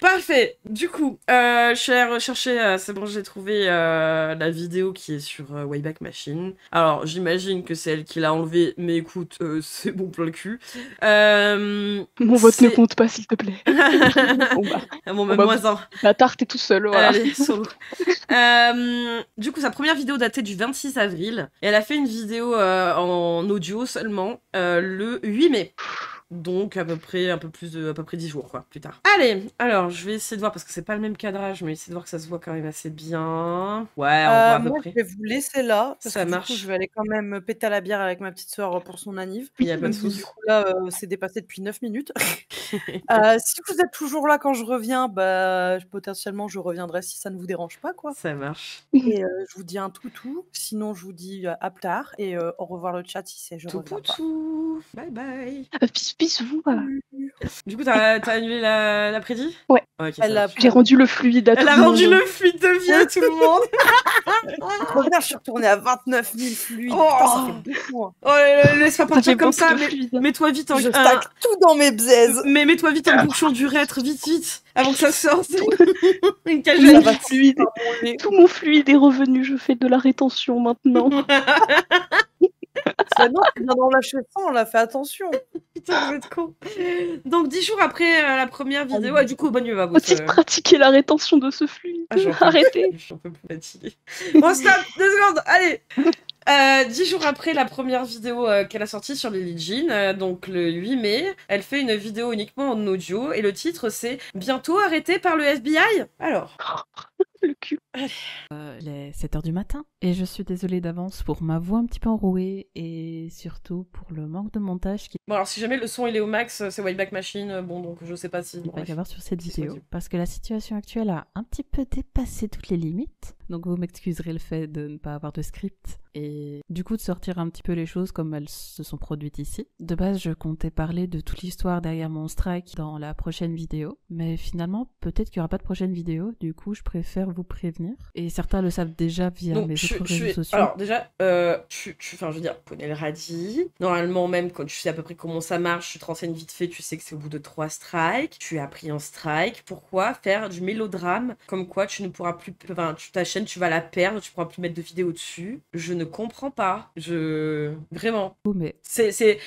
Parfait. Du coup, je suis allée rechercher, c'est bon, j'ai trouvé la vidéo qui est sur Wayback Machine. Alors, j'imagine que c'est elle qui l'a enlevée, mais écoute, c'est bon plein le cul. Mon vote ne compte pas, s'il te plaît. Bon bah, bon, même moins un. bâtard, t'es tout seul, voilà. Allez, solo. Du coup, sa première vidéo datait du 26 avril. Et elle a fait une vidéo en audio seulement le 8 mai. Donc à peu près à peu près 10 jours quoi, plus tard. Allez, alors je vais essayer de voir parce que c'est pas le même cadrage, mais essayer de voir que ça se voit quand même assez bien. Ouais, on voit à peu Moi, près. je vais vous laisser là, parce Ça que du coup, marche. je vais aller quand même me péter à la bière avec ma petite sœur pour son anniv. Il y a pas de Même si souci. du coup là, c'est dépassé depuis 9 minutes. Si vous êtes toujours là quand je reviens, bah, potentiellement je reviendrai si ça ne vous dérange pas, quoi. Ça marche. Et je vous dis un toutou, sinon je vous dis à plus tard et au revoir le chat si je Tout reviens pas. tout. Bye bye. Bisous. Du coup, t'as annulé l'après-midi? Ouais. Ok, Elle ça a marche. J'ai rendu le fluide à tout Elle le a monde. rendu le fluide de vie à tout le monde. Reviens, je suis retournée à 29 000 fluides. Oh. Putain, ça fait beaucoup. Hein. Oh, laisse pas partir comme ça. Mets-toi vite en Je stack tout dans mes bzaises. Mais mets-toi vite un bouchon d'urètre, vite, avant que ça sorte. Une cage Tout mon fluide, tout mon fluide est revenu. Je fais de la rétention maintenant. Bah non, tu viens d'en lâcher 100, là, fais attention. Putain, vous êtes con. Donc 10 jours après la première vidéo, du coup, bonne nuit va vous. Faut-il pratiquer la rétention de ce fluide? Arrêtez. Je suis un peu plus fatiguée. Bon, stop, 2 secondes, allez. 10 jours après la première vidéo qu'elle a sortie sur Billie Jean, donc le 8 mai, elle fait une vidéo uniquement en audio et le titre c'est « Bientôt arrêté par le FBI ?» Alors... Le cul. Il est 7h du matin et je suis désolée d'avance pour ma voix un petit peu enrouée et surtout pour le manque de montage qui... Bon alors si jamais le son il est au max, c'est Wayback Machine, bon donc je sais pas si... Il va y avoir sur cette vidéo parce que la situation actuelle a un petit peu dépassé toutes les limites. Donc vous m'excuserez le fait de ne pas avoir de script et du coup de sortir un petit peu les choses comme elles se sont produites ici. De base je comptais parler de toute l'histoire derrière mon strike dans la prochaine vidéo, mais finalement peut-être qu'il n'y aura pas de prochaine vidéo, du coup je préfère vous prévenir. Et certains le savent déjà via mes autres réseaux sociaux. Alors déjà, enfin je veux dire, tu connais le radis. Normalement même quand tu sais à peu près comment ça marche, tu te renseignes vite fait, tu sais que c'est au bout de 3 strikes. Tu as pris un strike. Pourquoi faire du mélodrame comme quoi tu ne pourras plus... Enfin, ta chaîne, tu vas la perdre, tu pourras plus mettre de vidéos dessus. Je ne comprends pas. Vraiment. Oh, mais... C'est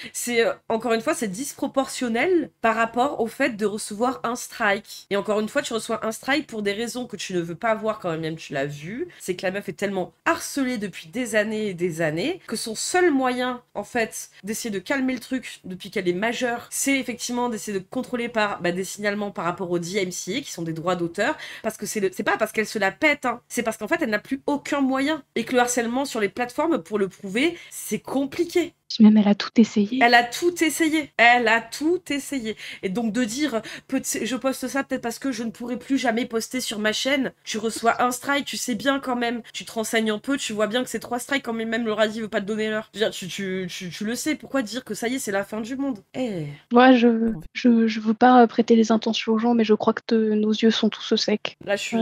encore une fois, c'est disproportionnel par rapport au fait de recevoir un strike. Et encore une fois, tu reçois un strike pour des raisons que tu ne veux pas voir quand même tu l'as vu. C'est que la meuf est tellement harcelée depuis des années et des années que son seul moyen, en fait, d'essayer de calmer le truc depuis qu'elle est majeure, c'est effectivement d'essayer de contrôler par des signalements par rapport aux DMCA, qui sont des droits d'auteur, parce que c'est pas parce qu'elle se la pète, hein. C'est parce qu'en fait, elle n'a plus aucun moyen. Et que le harcèlement sur les plateformes, pour le prouver, c'est compliqué. Même elle a tout essayé. Elle a tout essayé. Elle a tout essayé. Et donc de dire, je poste ça peut-être parce que je ne pourrai plus jamais poster sur ma chaîne. Tu reçois un strike, tu sais bien quand même. Tu te renseignes un peu, tu vois bien que c'est 3 strikes quand même le radis veut pas te donner l'heure. Tu le sais. Pourquoi dire que ça y est, c'est la fin du monde? Moi, je veux pas prêter les intentions aux gens, mais je crois que nos yeux sont tous secs. Là, je suis...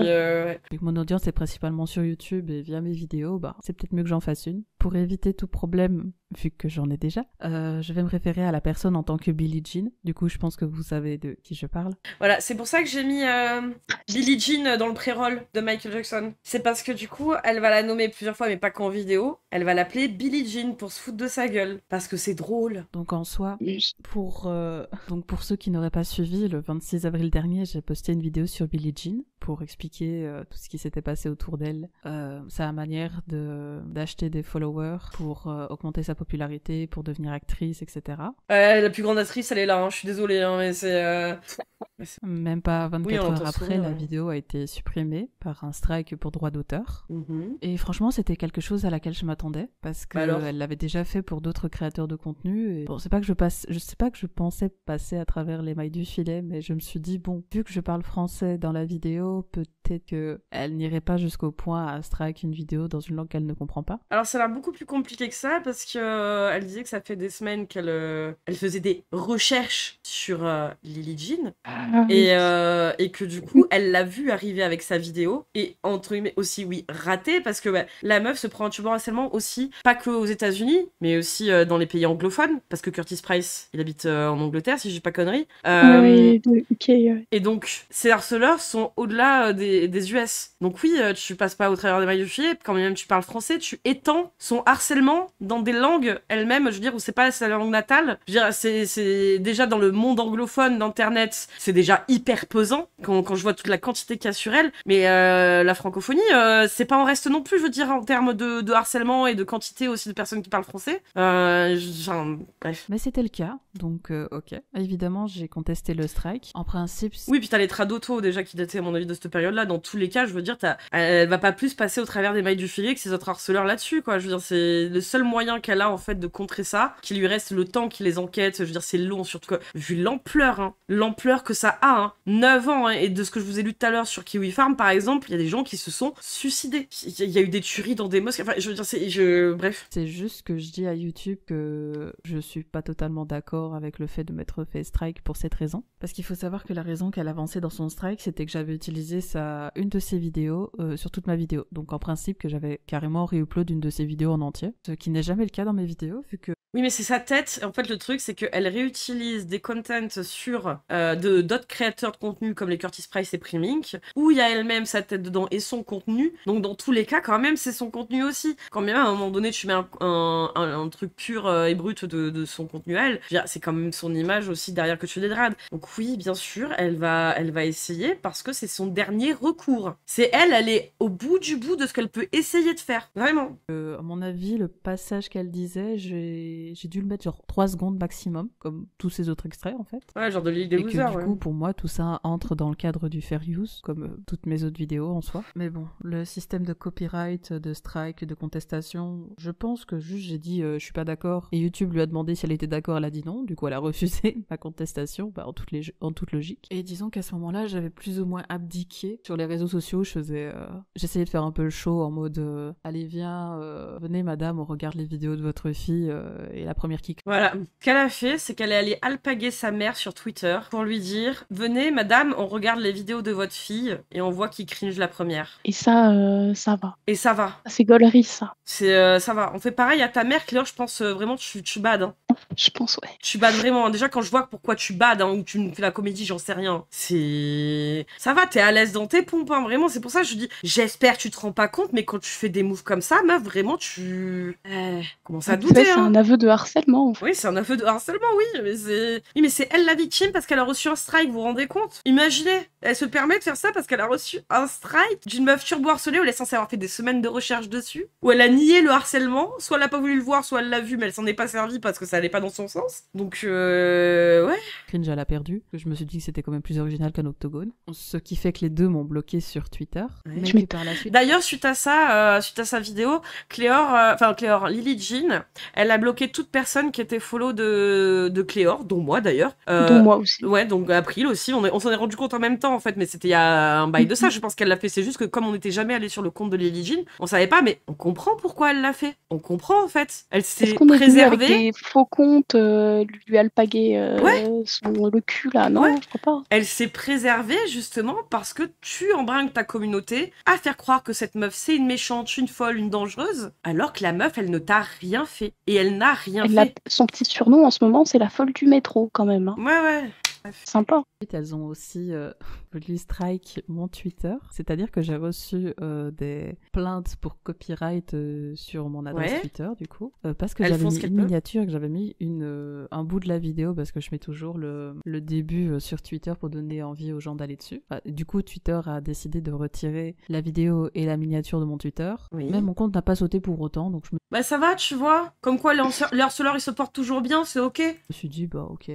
Vu que mon audience est principalement sur YouTube et via mes vidéos, c'est peut-être mieux que j'en fasse une. Pour éviter tout problème, vu que j'en ai déjà, je vais me référer à la personne en tant que Billie Jean. Du coup, je pense que vous savez de qui je parle. Voilà, c'est pour ça que j'ai mis Billie Jean dans le pré-roll de Michael Jackson. C'est parce que du coup, elle va la nommer plusieurs fois, mais pas qu'en vidéo. Elle va l'appeler Billie Jean pour se foutre de sa gueule. Parce que c'est drôle. Donc en soi, pour ceux qui n'auraient pas suivi, le 26 avril dernier, j'ai posté une vidéo sur Billie Jean pour expliquer tout ce qui s'était passé autour d'elle. Sa manière d'acheter des followers pour augmenter sa popularité, pour devenir actrice, etc. La plus grande actrice, elle est là, hein. Je suis désolée, hein, mais c'est... Même pas 24 heures après, la ouais. vidéo a été supprimée par un strike pour droit d'auteur. Et franchement, c'était quelque chose à laquelle je m'attendais, parce qu'elle l'avait déjà fait pour d'autres créateurs de contenu. Et... Bon, c'est pas que je pensais passer à travers les mailles du filet, mais je me suis dit, bon, vu que je parle français dans la vidéo, vidéo, peut-être qu'elle n'irait pas jusqu'au point à strike une vidéo dans une langue qu'elle ne comprend pas. Alors ça a l'air beaucoup plus compliqué que ça parce que elle disait que ça fait des semaines qu'elle elle faisait des recherches sur Lily Jean et que du coup elle l'a vu arriver avec sa vidéo et entre guillemets aussi ratée parce que la meuf se prend un cyberharcèlement aussi pas que aux États-Unis mais aussi dans les pays anglophones parce que Curtis Price il habite en Angleterre si je dis pas conneries. Et donc ces harceleurs sont au-delà des US. Donc oui, tu passes pas au travers des mailles du filet, quand même tu parles français, tu étends son harcèlement dans des langues elles-mêmes, je veux dire, où c'est pas sa langue natale. Je veux dire, c'est déjà dans le monde anglophone d'internet, c'est déjà hyper pesant quand je vois toute la quantité qu'il y a sur elle. Mais la francophonie, c'est pas en reste non plus, je veux dire, en termes de harcèlement et de quantité aussi de personnes qui parlent français. Bref. Mais c'était le cas, donc ok. Évidemment, j'ai contesté le strike. En principe... Oui, puis t'as les trades auto déjà qui dataient à mon avis de cette période-là. Dans tous les cas, je veux dire, elle va pas plus passer au travers des mailles du filet que ces autres harceleurs là-dessus, quoi. Je veux dire, c'est le seul moyen qu'elle a en fait de contrer ça, qu'il lui reste le temps qu'il les enquête. Je veux dire, c'est long, surtout que vu l'ampleur, l'ampleur que ça a, 9 ans, et de ce que je vous ai lu tout à l'heure sur Kiwi Farm par exemple, il y a des gens qui se sont suicidés. Il y a eu des tueries dans des mosquées. Enfin, je veux dire, bref. C'est juste que je dis à YouTube que je suis pas totalement d'accord avec le fait de m'être fait strike pour cette raison. Parce qu'il faut savoir que la raison qu'elle avançait dans son strike, c'était que j'avais utilisé une de ses vidéos sur toute ma vidéo. Donc en principe que j'avais carrément re-upload une de ses vidéos en entier. Ce qui n'est jamais le cas dans mes vidéos, vu que... Oui, mais c'est sa tête. En fait, le truc, c'est qu'elle réutilise des contents sur d'autres créateurs de contenu comme les Curtis Price et Primink, où il y a elle-même sa tête dedans et son contenu. Donc, dans tous les cas, quand même, c'est son contenu aussi. Quand même, à un moment donné, tu mets un truc pur et brut de son contenu à elle, c'est quand même son image aussi derrière que tu dégrades. Donc oui, bien sûr, elle va essayer parce que c'est son dernier recours. C'est elle est au bout du bout de ce qu'elle peut essayer de faire. Vraiment. À mon avis, le passage qu'elle disait, j'ai dû le mettre genre 3 secondes maximum, comme tous ces autres extraits en fait. Ouais, genre de l'île des losers. Et que du coup, pour moi, tout ça entre dans le cadre du fair use, comme toutes mes autres vidéos en soi. Mais bon, le système de copyright, de strike, de contestation, je pense que juste j'ai dit je suis pas d'accord. Et YouTube lui a demandé si elle était d'accord, elle a dit non. Du coup, elle a refusé ma contestation, en toute logique. Et disons qu'à ce moment-là, j'avais plus ou moins abdiqué sur les réseaux sociaux. J'essayais de faire un peu le show en mode allez viens, venez madame, on regarde les vidéos de votre fille et la première qui... Voilà, ce qu'elle a fait, c'est qu'elle est allée alpaguer sa mère sur Twitter pour lui dire venez madame, on regarde les vidéos de votre fille et on voit qui cringe la première. Et ça va. Et ça va. C'est gaulerie ça. Ça va. On fait pareil à ta mère, Claire, je pense vraiment tu bades. Hein. Je pense, ouais. Tu bades vraiment. Déjà, quand je vois pourquoi tu bades ou tu me fais la comédie, j'en sais rien. Ça va, t'es à l'aise dans tes pompes, hein, vraiment. C'est pour ça que je dis, j'espère que tu te rends pas compte, mais quand tu fais des moves comme ça, meuf, vraiment, tu commences à douter. C'est un aveu de harcèlement. En fait. Oui, c'est un aveu de harcèlement, oui. Mais c'est elle la victime parce qu'elle a reçu un strike, vous vous rendez compte? Imaginez, elle se permet de faire ça parce qu'elle a reçu un strike d'une meuf turbo-harcelée où elle est censée avoir fait des semaines de recherche dessus, où elle a nié le harcèlement, soit elle a pas voulu le voir, soit elle l'a vu, mais elle s'en est pas servie parce que ça allait pas dans son sens. Donc, ouais. Cringe, elle a perdu. Je me suis dit que c'était quand même plus original qu'un octogone. Ce qui fait que les deux m'ont bloqué sur Twitter. Ouais. Mais par la suite... D'ailleurs, suite à sa vidéo, Cléor, Lily Jean, elle a bloqué toute personne qui était follow de Cléor, dont moi d'ailleurs. Dont moi aussi. Ouais, donc April aussi. On s'en est rendu compte en même temps en fait, mais c'était il y a un bail de ça. Je pense qu'elle l'a fait. C'est juste que comme on n'était jamais allé sur le compte de Lily Jean, on savait pas, mais on comprend pourquoi elle l'a fait. On comprend en fait. Elle s'est préservée. Avec des faux comptes, lui alpaguer le cul là, non, je crois pas. Elle s'est préservée justement parce que tu embringues ta communauté à faire croire que cette meuf c'est une méchante, une folle, une dangereuse, alors que la meuf elle ne t'a rien fait. Et elle n'a rien fait. Son petit surnom en ce moment c'est la folle du métro quand même. Hein. Ouais. Sympa. Elles ont aussi voulu strike mon Twitter, c'est-à-dire que j'ai reçu des plaintes pour copyright sur mon adresse Twitter du coup, parce que j'avais mis une miniature, que j'avais mis un bout de la vidéo, parce que je mets toujours le début sur Twitter pour donner envie aux gens d'aller dessus. Du coup, Twitter a décidé de retirer la vidéo et la miniature de mon Twitter, mais mon compte n'a pas sauté pour autant, donc Bah ça va, tu vois, comme quoi les harceleurs ils se portent toujours bien, c'est ok. Je me suis dit, bah ok,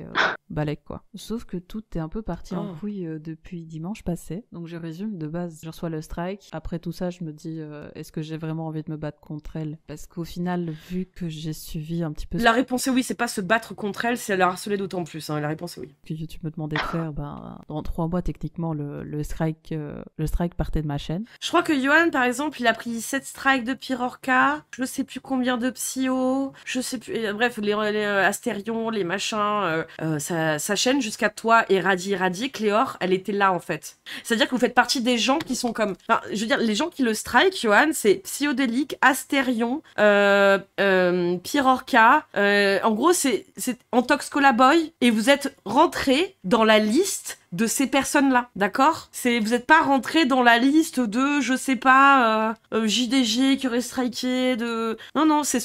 balèque quoi. Sauf que tout est un peu parti en couille depuis dimanche passé. Donc je résume, de base, je reçois le strike. Après tout ça, je me dis, est-ce que j'ai vraiment envie de me battre contre elle? Parce qu'au final, vu que j'ai suivi un petit peu... La réponse est oui, c'est pas se battre contre elle, c'est la harceler d'autant plus. Hein. La réponse est oui. Que YouTube me demandait de faire, dans 3 mois, techniquement, le strike partait de ma chaîne. Je crois que Yohan, par exemple, il a pris 7 strikes de Pirorca, je sais plus combien de Psyo, je sais plus... bref, les Astérion, les machins, sa chaîne jusqu'à toi et Radi, Cléor, elle était là, en fait. C'est-à-dire que vous faites partie des gens qui sont comme... Enfin, je veux dire, les gens qui le strike, Yohan, c'est Psyodélique, Astérion, Pirorca, en gros, c'est Antox Colaboy, et vous êtes rentrés dans la liste de ces personnes-là, d'accord? Vous n'êtes pas rentré dans la liste de, je sais pas, JDG qui aurait striké, Non, c'est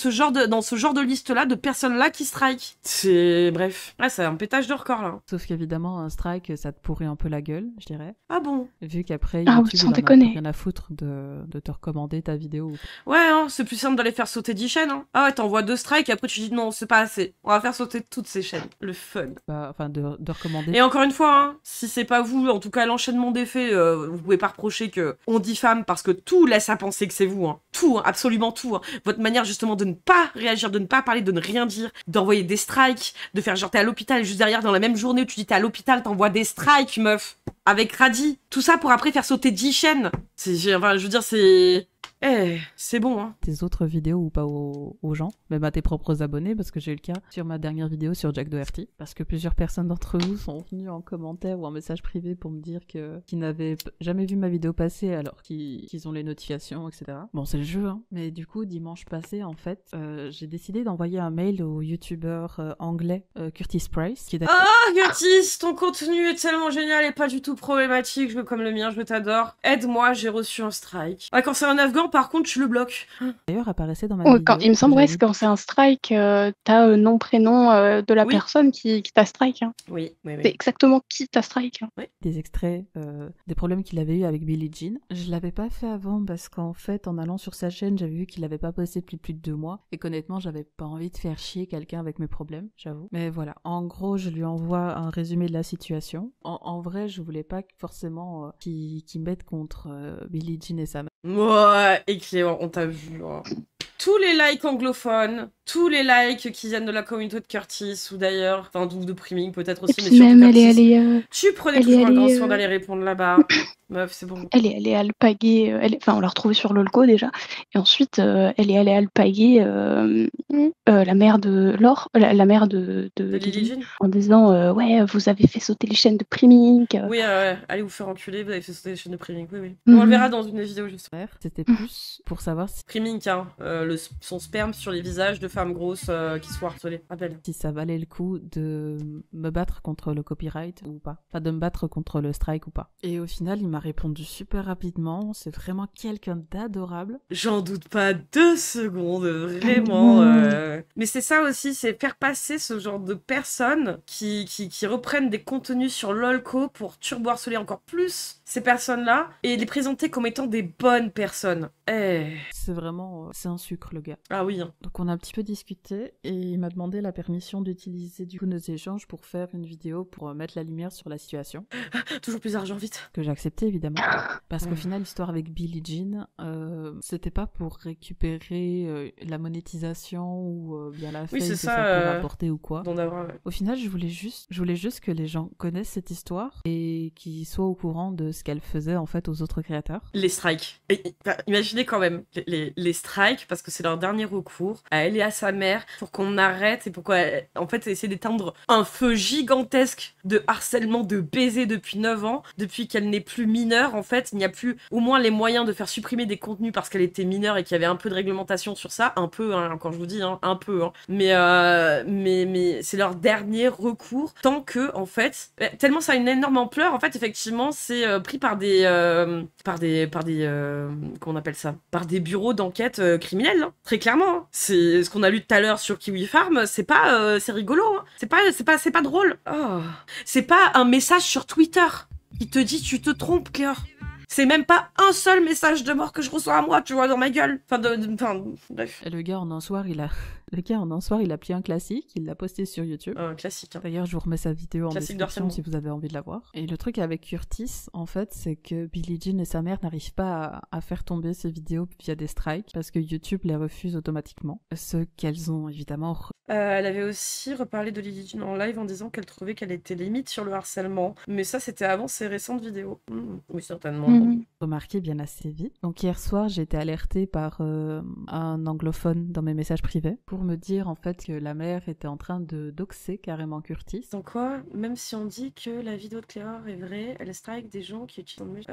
dans ce genre de liste-là, de personnes-là qui strike. C'est... Bref. Ouais, c'est un pétage de record, là. Sauf qu'évidemment, un strike, ça te pourrit un peu la gueule, je dirais. Ah bon? Vu qu'après, Ah, YouTube, sans il en a déconner. rien à foutre de te recommander ta vidéo. Ouais, hein, c'est plus simple d'aller faire sauter 10 chaînes, hein. Ah ouais, t'envoies 2 strikes, et après tu dis non, c'est pas assez. On va faire sauter toutes ces chaînes. Le fun. Enfin, de recommander. Et encore une fois, hein, si c'est pas vous, en tout cas l'enchaînement des faits, vous pouvez pas reprocher que on diffame parce que tout laisse à penser que c'est vous, hein. Tout, hein, absolument tout. Hein. Votre manière justement de ne pas réagir, de ne pas parler, de ne rien dire, d'envoyer des strikes, de faire genre t'es à l'hôpital et juste derrière dans la même journée où tu dis t'es à l'hôpital, t'envoies des strikes, meuf, avec Radi. Tout ça pour après faire sauter 10 chaînes. Enfin, je veux dire, c'est... c'est bon, hein. Tes autres vidéos ou pas aux gens, même à tes propres abonnés, parce que j'ai eu le cas sur ma dernière vidéo sur Jack Doherty, parce que plusieurs personnes d'entre vous sont venues en commentaire ou en message privé pour me dire qu'ils n'avaient jamais vu ma vidéo passer alors qu'ils ont les notifications, etc. Bon, c'est le jeu, hein. Mais du coup, dimanche passé, en fait, j'ai décidé d'envoyer un mail au youtubeur anglais Curtis Price, qui est d'accord. Ah, Curtis, ton contenu est tellement génial et pas du tout problématique, je veux comme le mien, je t'adore. Aide-moi, j'ai reçu un strike. Ouais, quand c'est un Afghan, par contre, tu le bloques. D'ailleurs, apparaissait dans ma vidéo. Il me semble, ouais, quand c'est un strike, t'as nom, prénom de la Oui. personne qui t'a strike. Hein. Oui. C'est exactement qui t'a strike. Hein. Oui. Des extraits des problèmes qu'il avait eu avec Billie Jean. Je l'avais pas fait avant parce qu'en fait, en allant sur sa chaîne, j'avais vu qu'il avait pas posté depuis plus de 2 mois et qu'honnêtement, j'avais pas envie de faire chier quelqu'un avec mes problèmes, j'avoue. Mais voilà, en gros, je lui envoie un résumé de la situation. En vrai, je voulais pas forcément qu'il mette contre Billie Jean et sa mère. Ouais, et Cléo, on t'a vu. Hein. Tous les likes anglophones, tous les likes qui viennent de la communauté de Curtis, ou d'ailleurs, enfin, de Priming peut-être aussi, Et mais puis surtout même, Curtis. Tu prenais elle toujours est un grand allée, soin d'aller répondre là-bas. Meuf, c'est bon. Elle est allée alpaguer, enfin on l'a retrouvée sur Lolco déjà, et ensuite elle est allée alpaguer la mère de Laure, la mère de Lily Jean. en disant ouais vous avez fait sauter les chaînes de Priming. Oui, allez vous faire enculer, vous avez fait sauter les chaînes de Priming, oui. Mhm. On le verra dans une vidéo juste. C'était plus pour savoir si Priming, hein, son sperme sur les visages de femmes grosses qui sont harcelées. Rappelle. si ça valait le coup de me battre contre le copyright ou pas. Enfin, de me battre contre le strike ou pas. Et au final, il m'a répondu super rapidement. C'est vraiment quelqu'un d'adorable. J'en doute pas 2 secondes, vraiment. Mais c'est ça aussi, c'est faire passer ce genre de personnes qui reprennent des contenus sur Lolco pour turbo-harceler encore plus ces personnes-là et les présenter comme étant des bonnes personnes. C'est vraiment... c'est un sucre, le gars. Ah oui. Hein. Donc on a un petit peu discuté et il m'a demandé la permission d'utiliser du coup nos échanges pour faire une vidéo pour mettre la lumière sur la situation. Toujours plus d'argent, vite. Que j'ai accepté, évidemment. Parce qu'au final, l'histoire avec Billie Jean, c'était pas pour récupérer la monétisation ou bien la fame Oui, c'est que ça, peut rapporter ou quoi. Ouais. Au final, je voulais juste que les gens connaissent cette histoire et qu'ils soient au courant de ce qu'elle faisait en fait aux autres créateurs. Les strikes. Imaginez quand même les strikes, parce que c'est leur dernier recours, à elle et à sa mère, pour qu'on arrête et pourquoi, en fait, essayer d'éteindre un feu gigantesque de harcèlement, de baiser depuis 9 ans, depuis qu'elle n'est plus mineure, en fait, il n'y a plus au moins les moyens de faire supprimer des contenus parce qu'elle était mineure et qu'il y avait un peu de réglementation sur ça, un peu, hein, quand je vous dis, hein, un peu, hein. Mais c'est leur dernier recours, tant que, en fait, tellement ça a une énorme ampleur, en fait, effectivement, c'est pris par des comment on appelle ça, par des bureaux d'enquête criminels, hein, très clairement. Hein. C'est ce qu'on a lu tout à l'heure sur Kiwi Farm, c'est pas c'est rigolo, hein. C'est pas drôle. Oh. C'est pas un message sur Twitter qui te dit tu te trompes, Cléor. C'est même pas un seul message de mort que je reçois à moi, tu vois, dans ma gueule. Enfin, bref. Et le gars, en un soir, il a Le gars, en un soir, il a pris un classique, il l'a posté sur YouTube. Un classique. Hein. D'ailleurs, je vous remets sa vidéo en Classique description si vous avez envie de la voir. Et le truc avec Curtis, en fait, c'est que Billie Jean et sa mère n'arrivent pas à faire tomber ces vidéos via des strikes parce que YouTube les refuse automatiquement. Ce qu'elles ont évidemment... Elle avait aussi reparlé de Lily Jean en live en disant qu'elle trouvait qu'elle était limite sur le harcèlement. Mais ça, c'était avant ses récentes vidéos. Oui, certainement. Remarqué bien assez vite. Donc hier soir, j'ai été alertée par un anglophone dans mes messages privés pour me dire en fait que la mère était en train de doxer carrément Curtis. Donc quoi, même si on dit que la vidéo de Cléor est vraie, elle strike des gens qui utilisent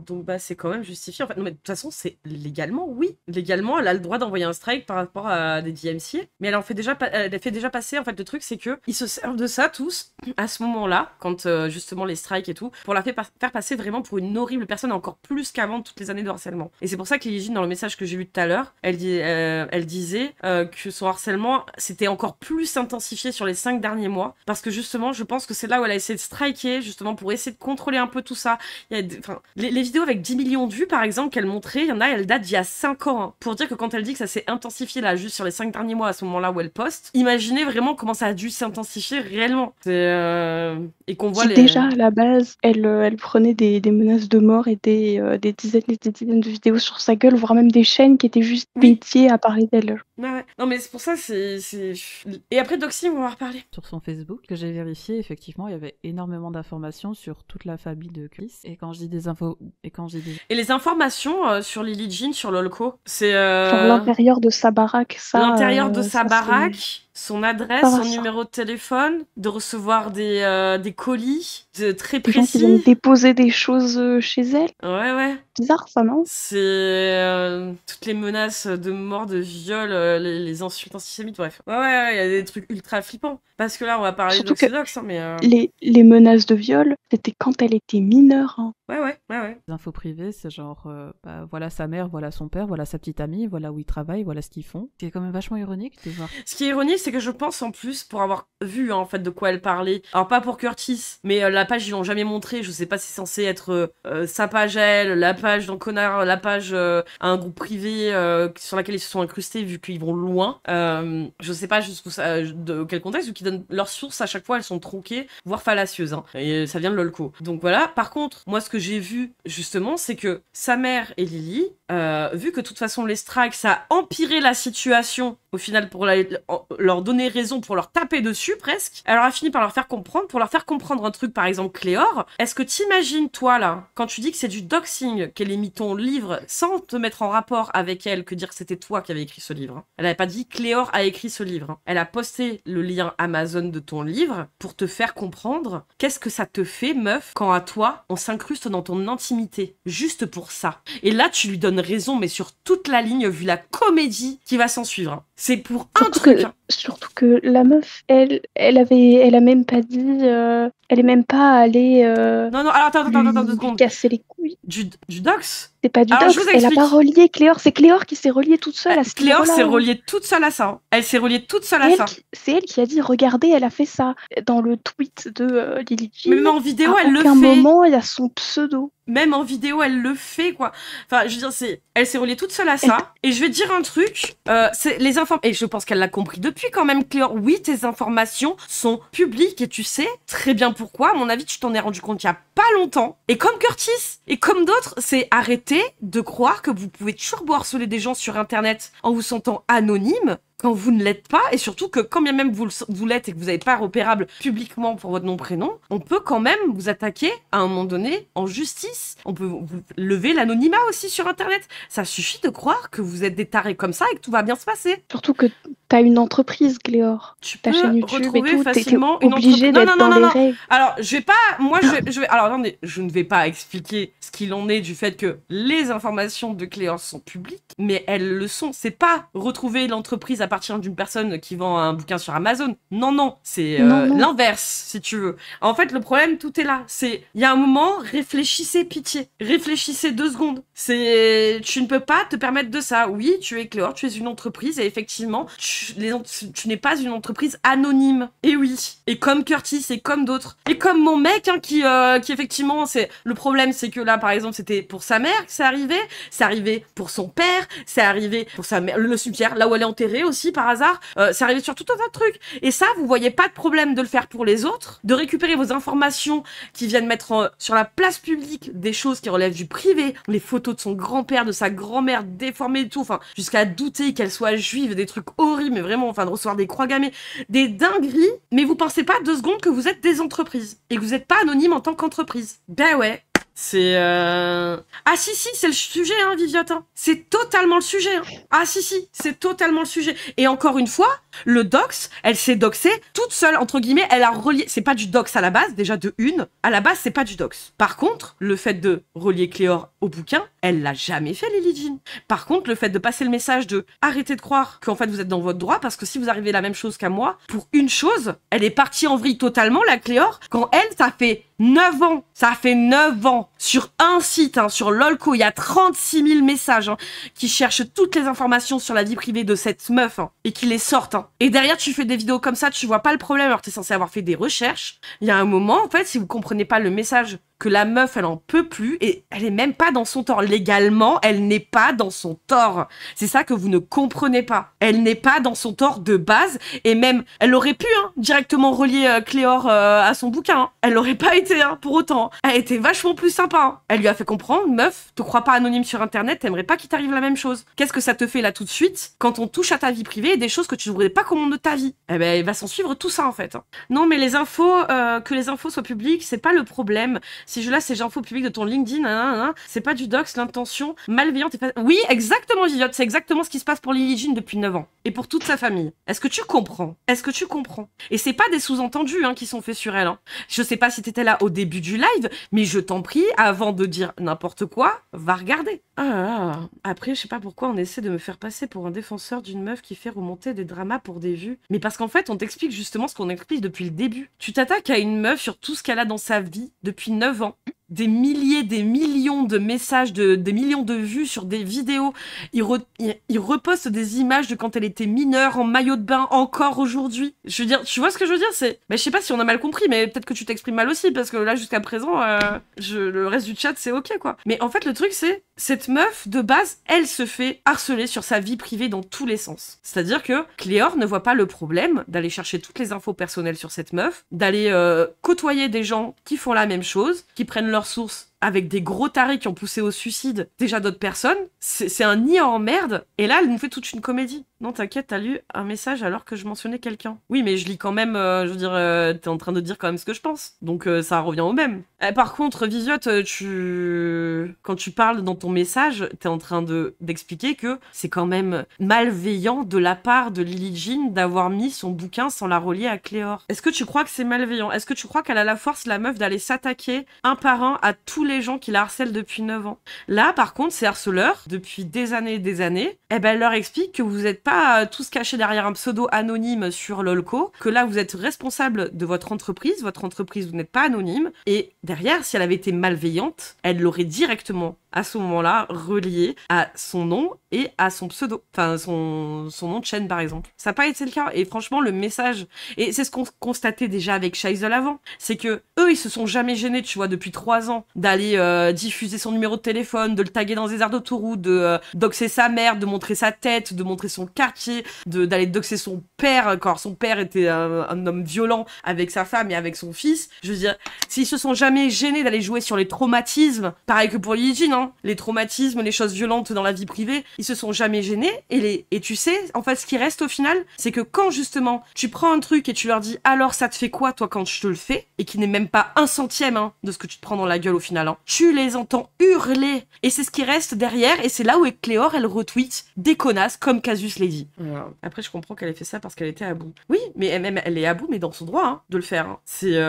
donc bah c'est quand même justifié. En fait, non mais de toute façon, c'est légalement, oui. Légalement, elle a le droit d'envoyer un strike par rapport à des DMCA. Mais elle en fait déjà, elle fait déjà passer, en fait, le truc c'est que ils se servent de ça tous à ce moment-là, quand justement les strikes et tout, pour la faire passer vraiment pour une horrible personne, encore plus qu'avant toutes les années de harcèlement. Et c'est pour ça que Lily Jean, dans le message que j'ai lu tout à l'heure, elle disait que son harcèlement s'était encore plus intensifié sur les 5 derniers mois, parce que justement, je pense que c'est là où elle a essayé de striker, justement, pour essayer de contrôler un peu tout ça. Il y a les vidéos avec 10 millions de vues, par exemple, qu'elle montrait, il y en a, elles datent d'il y a 5 ans. Hein, pour dire que quand elle dit que ça s'est intensifié, là, juste sur les 5 derniers mois, à ce moment-là où elle poste, imaginez vraiment comment ça a dû s'intensifier réellement. Et qu'on voit Déjà, à la base, elle prenait des menaces de mort et des dizaines et des dizaines de vidéos sur sa gueule, voire même des chaînes qui étaient juste dédiées à parler d'elle. Ouais. Non, mais c'est pour ça, c'est... Et après, Doxy, on va en reparler. Sur son Facebook, que j'ai vérifié, effectivement, il y avait énormément d'informations sur toute la famille de Chris. Et quand je dis des infos... Et les informations sur Lily Jean, sur Lolko, c'est... Genre l'intérieur de sa baraque, ça... L'intérieur de sa baraque... Son adresse, son numéro de téléphone, de recevoir des colis très précis. Des gens qui viennent déposer des choses chez elle. Ouais. Bizarre ça, non? C'est toutes les menaces de mort, de viol, les insultes antisémites, bref. Ouais, il y a des trucs ultra flippants. Parce que là, on va parler d'Oxydox, hein, mais... Les menaces de viol, c'était quand elle était mineure. Hein. Ouais. Les infos privées, c'est genre, voilà sa mère, voilà son père, voilà sa petite amie, voilà où ils travaillent, voilà ce qu'ils font. C'est quand même vachement ironique de voir. Ce qui est ironique, c'est que je pense en plus, pour avoir vu en fait de quoi elle parlait, alors pas pour Curtis, mais la page ils l'ont jamais montré, je sais pas si c'est censé être sa page elle, la page dans Connard, la page à un groupe privé sur laquelle ils se sont incrustés vu qu'ils vont loin. Je sais pas jusqu'où ça, de quel contexte, vu qu'ils donnent leurs sources à chaque fois, elles sont tronquées, voire fallacieuses, hein, et ça vient de Lolko. Donc voilà, par contre, moi ce que j'ai vu justement, c'est que sa mère et Lily, vu que de toute façon les strikes, ça a empiré la situation au final pour leur donner raison, pour leur taper dessus presque, elle a fini par leur faire comprendre, pour leur faire comprendre un truc, par exemple Cléor. Est-ce que t'imagines toi là, quand tu dis que c'est du doxing, qu'elle ait mis ton livre sans te mettre en rapport avec elle, que dire que c'était toi qui avais écrit ce livre, hein. Elle n'avait pas dit Cléor a écrit ce livre, hein. Elle a posté le lien Amazon de ton livre pour te faire comprendre qu'est-ce que ça te fait, meuf, quand à toi on s'incruste dans ton intimité, juste pour ça. Et là tu lui donnes raison, mais sur toute la ligne, vu la comédie qui va s'en suivre, hein. C'est pour un truc. Surtout que la meuf, elle a même pas dit, elle est même pas allée. Non, alors attends 2 secondes. Casser les couilles. Du dox? C'est pas du dox. Elle a pas relié Cléor. C'est Cléor qui s'est reliée toute seule à ce Cléor s'est reliée toute seule à ça. Hein. Elle s'est reliée toute seule à ça. C'est elle qui a dit regardez, elle a fait ça dans le tweet de Lily Jean. Mais même en vidéo, elle le fait. À aucun moment, il y a son pseudo. Même en vidéo, elle le fait, quoi. Enfin, je veux dire, elle s'est reliée toute seule à ça. Et je vais te dire un truc, c'est les informations... Et je pense qu'elle l'a compris depuis quand même, Cléor. Oui, tes informations sont publiques et tu sais très bien pourquoi. À mon avis, tu t'en es rendu compte il y a pas longtemps. Et comme Curtis, et comme d'autres, c'est arrêter de croire que vous pouvez toujours harceler des gens sur Internet en vous sentant anonyme quand vous ne l'êtes pas, et surtout que quand bien même vous l'êtes et que vous n'avez pas repérable publiquement pour votre nom-prénom, on peut quand même vous attaquer à un moment donné en justice. On peut vous lever l'anonymat aussi sur Internet. Ça suffit de croire que vous êtes des tarés comme ça et que tout va bien se passer. Surtout que t'as une entreprise, Cléor. Tu ta peux chaîne YouTube retrouver et tout, facilement t'es obligé d'être dans les règles. Alors, je vais pas... Moi, je vais... Alors, attendez, je ne vais pas expliquer ce qu'il en est du fait que les informations de Cléor sont publiques, mais elles le sont. C'est pas retrouver l'entreprise à partir d'une personne qui vend un bouquin sur Amazon. Non, c'est l'inverse, si tu veux. En fait, le problème, tout est là. C'est, il y a un moment, réfléchissez, pitié. Réfléchissez 2 secondes. Tu ne peux pas te permettre de ça. Oui, tu es Cléor, tu es une entreprise, et effectivement, tu n'es pas une entreprise anonyme. Et oui. Et comme Curtis, et comme d'autres. Et comme mon mec, hein, qui effectivement, c'est... Le problème, c'est que là, par exemple, c'était pour sa mère que c'est arrivé pour son père, c'est arrivé pour sa mère, le cimetière, là où elle est enterrée aussi. aussi, par hasard, c'est arrivé sur tout un tas de trucs. Et ça, vous voyez pas de problème de le faire pour les autres, de récupérer vos informations qui viennent mettre sur la place publique des choses qui relèvent du privé, les photos de son grand-père, de sa grand-mère déformées et tout, enfin, jusqu'à douter qu'elle soit juive, des trucs horribles, mais vraiment, enfin, de recevoir des croix gammées, des dingueries, mais vous pensez pas 2 secondes que vous êtes des entreprises, et que vous êtes pas anonyme en tant qu'entreprise. Ben ouais. C'est Ah si, c'est le sujet, hein, Viviotte. Hein. C'est totalement le sujet. Hein. Ah si, c'est totalement le sujet. Et encore une fois, le dox, elle s'est doxée toute seule, entre guillemets, elle a relié... C'est pas du dox à la base, déjà de une. À la base, c'est pas du dox. Par contre, le fait de relier Cléor au bouquin, elle l'a jamais fait, Lily Jean. Par contre, le fait de passer le message de arrêtez de croire qu'en fait vous êtes dans votre droit, parce que si vous arrivez à la même chose qu'à moi, pour une chose, elle est partie en vrille totalement, la Cléor, quand elle, ça fait 9 ans. Ça fait 9 ans. Sur un site, hein, sur Lolco, il y a 36 000 messages hein, qui cherchent toutes les informations sur la vie privée de cette meuf hein, et qui les sortent. Hein. Et derrière, tu fais des vidéos comme ça, tu vois pas le problème alors que t'es censé avoir fait des recherches. Il y a un moment, en fait, si vous comprenez pas le message que la meuf, elle en peut plus et elle est même pas dans son tort. Légalement, elle n'est pas dans son tort. C'est ça que vous ne comprenez pas. Elle n'est pas dans son tort de base et même, elle aurait pu hein, directement relier Cléor à son bouquin. Hein. Elle aurait pas été hein, pour autant. Elle était vachement plus sympa. Hein. Elle lui a fait comprendre, meuf, te crois pas anonyme sur internet, t'aimerais pas qu'il t'arrive la même chose. Qu'est-ce que ça te fait là tout de suite quand on touche à ta vie privée et des choses que tu ne voudrais pas qu'on montre de ta vie? Eh ben, il va s'en suivre tout ça en fait. Hein. Non mais les infos, que les infos soient publiques, c'est pas le problème. Si je laisse ces infos publiques de ton LinkedIn, c'est pas du dox, l'intention malveillante et Oui, exactement, Viviotte, c'est exactement ce qui se passe pour Lily Jean depuis 9 ans. Et pour toute sa famille. Est-ce que tu comprends? Est-ce que tu comprends? Et c'est pas des sous-entendus hein, qui sont faits sur elle. Hein. Je sais pas si t'étais là au début du live, mais je t'en prie, avant de dire n'importe quoi, va regarder. Après, je sais pas pourquoi on essaie de me faire passer pour un défenseur d'une meuf qui fait remonter des dramas pour des vues. Mais parce qu'en fait, on t'explique justement ce qu'on explique depuis le début. Tu t'attaques à une meuf sur tout ce qu'elle a dans sa vie depuis 9 ans. Des milliers, des millions de messages, des millions de vues sur des vidéos. Il reposte des images de quand elle était mineure en maillot de bain encore aujourd'hui. Je veux dire, tu vois ce que je veux dire? C'est, je sais pas si on a mal compris, mais peut-être que tu t'exprimes mal aussi parce que là jusqu'à présent, le reste du chat c'est ok quoi. Mais en fait le truc c'est, cette meuf de base, elle se fait harceler sur sa vie privée dans tous les sens. C'est-à-dire que Cléor ne voit pas le problème d'aller chercher toutes les infos personnelles sur cette meuf, d'aller côtoyer des gens qui font la même chose, qui prennent leurs sources avec des gros tarés qui ont poussé au suicide déjà d'autres personnes. C'est un nid en merde. Et là, elle nous fait toute une comédie. Non, t'inquiète, t'as lu un message alors que je mentionnais quelqu'un. Oui, mais je lis quand même, je veux dire, t'es en train de dire quand même ce que je pense. Donc ça revient au même. Par contre, Viviotte, quand tu parles dans ton message, t'es en train d'expliquer que c'est quand même malveillant de la part de Lily Jean d'avoir mis son bouquin sans la relier à Cléor. Est-ce que tu crois que c'est malveillant? Est-ce que tu crois qu'elle a la force, la meuf, d'aller s'attaquer un par un à tous les gens qui la harcèlent depuis 9 ans? Là, par contre, ces harceleurs, depuis des années et des années, eh ben, elle leur explique que vous n'êtes pas tous cachés derrière un pseudo anonyme sur Lolco, que là, vous êtes responsable de votre entreprise, vous n'êtes pas anonyme, et derrière, si elle avait été malveillante, elle l'aurait directement, à ce moment-là, relié à son nom et à son pseudo, enfin, son nom de chaîne, par exemple. Ça n'a pas été le cas, et franchement, le message, et c'est ce qu'on constatait déjà avec Scheisel avant, c'est que eux, ils se sont jamais gênés, tu vois, depuis 3 ans, d'aller diffuser son numéro de téléphone, de le taguer dans des aires d'autoroute, de doxer sa mère, de montrer sa tête, de montrer son quartier, d'aller doxer son père, quand son père était un homme violent avec sa femme et avec son fils. Je veux dire, s'ils se sont jamais gênés d'aller jouer sur les traumatismes, pareil que pour Lily Jean, hein, les traumatismes, les choses violentes dans la vie privée, ils se sont jamais gênés, et tu sais, en fait, ce qui reste au final, c'est que quand justement, tu prends un truc et tu leur dis, alors ça te fait quoi, toi, quand je te le fais, et qui n'est même pas 1/100 hein, de ce que tu te prends dans la gueule au final, hein, tu les entends hurler, et c'est ce qui reste derrière, et c'est là où Cléor, elle retweet des connasses comme Casus Lady. Voilà. Après, je comprends qu'elle ait fait ça parce qu'elle était à bout. Oui, mais même elle est à bout, mais dans son droit hein, de le faire. Hein. C'est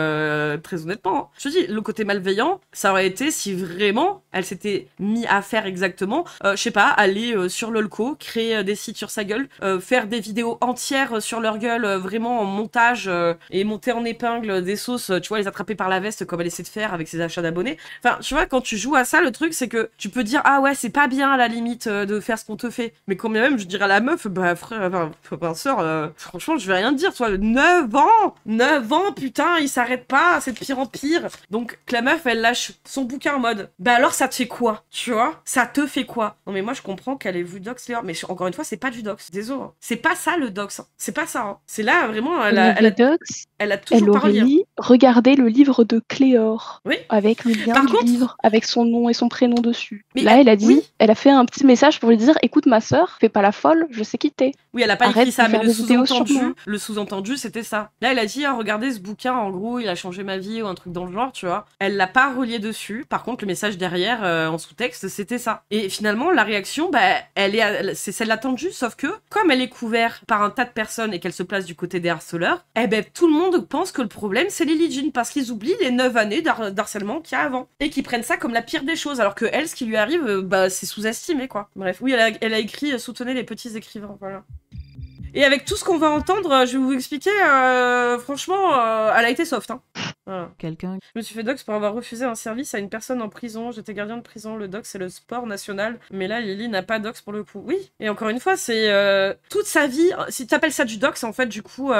très honnêtement. Hein. Je te dis, le côté malveillant, ça aurait été si vraiment elle s'était mis à faire exactement, je sais pas, aller sur Lolco, créer des sites sur sa gueule, faire des vidéos entières sur leur gueule, vraiment en montage, et monter en épingle des sauces, tu vois, les attraper par la veste comme elle essaie de faire avec ses achats d'abonnés. Enfin, tu vois, quand tu joues à ça, le truc, c'est que tu peux dire, ah ouais, c'est pas bien à la limite de faire ce qu'on te fait. Mais quand même, je dirais à la meuf, bah frère, enfin, sœur, franchement, je vais rien te dire, toi, 9 ans 9 ans, putain, il s'arrête pas, c'est de pire en pire. Donc, la meuf, elle lâche son bouquin en mode, bah alors ça te fait quoi? quoi, tu vois? Ça te fait quoi? Non mais moi je comprends qu'elle ait vu dox Cléor, mais encore une fois c'est pas du dox, désolé. Hein. C'est pas ça le dox, hein. C'est pas ça. Hein. C'est là vraiment elle a toujours pas aurait relire. mis regardez le livre de Cléor Oui. avec le lien du livre, avec son nom et son prénom dessus. Mais là elle a dit, elle a fait un petit message pour lui dire écoute ma sœur, fais pas la folle, je sais qui t'es. Oui, elle a pas Arrête écrit ça, de mais faire le sous-entendu, c'était ça. Là, elle a dit, regardez ce bouquin, en gros, il a changé ma vie ou un truc dans le genre, tu vois. Elle l'a pas relié dessus. Par contre, le message derrière, en sous-texte, c'était ça. Et finalement, la réaction, c'est celle attendue, sauf que, comme elle est couverte par un tas de personnes et qu'elle se place du côté des harceleurs, tout le monde pense que le problème, c'est Lily Jean, parce qu'ils oublient les 9 années d'harcèlement qu'il y a avant. Et qu'ils prennent ça comme la pire des choses, alors que elle, ce qui lui arrive, c'est sous-estimé, quoi. Bref, oui, elle a écrit « Soutenez les petits écrivains », voilà. Et avec tout ce qu'on va entendre, je vais vous expliquer, franchement, elle a été soft. Hein. Voilà. Quelqu'un. Je me suis fait dox pour avoir refusé un service à une personne en prison. J'étais gardien de prison. Le dox, c'est le sport national. Mais là, Lily n'a pas dox pour le coup. Oui. Et encore une fois, c'est toute sa vie. Si tu appelles ça du dox, en fait, du coup,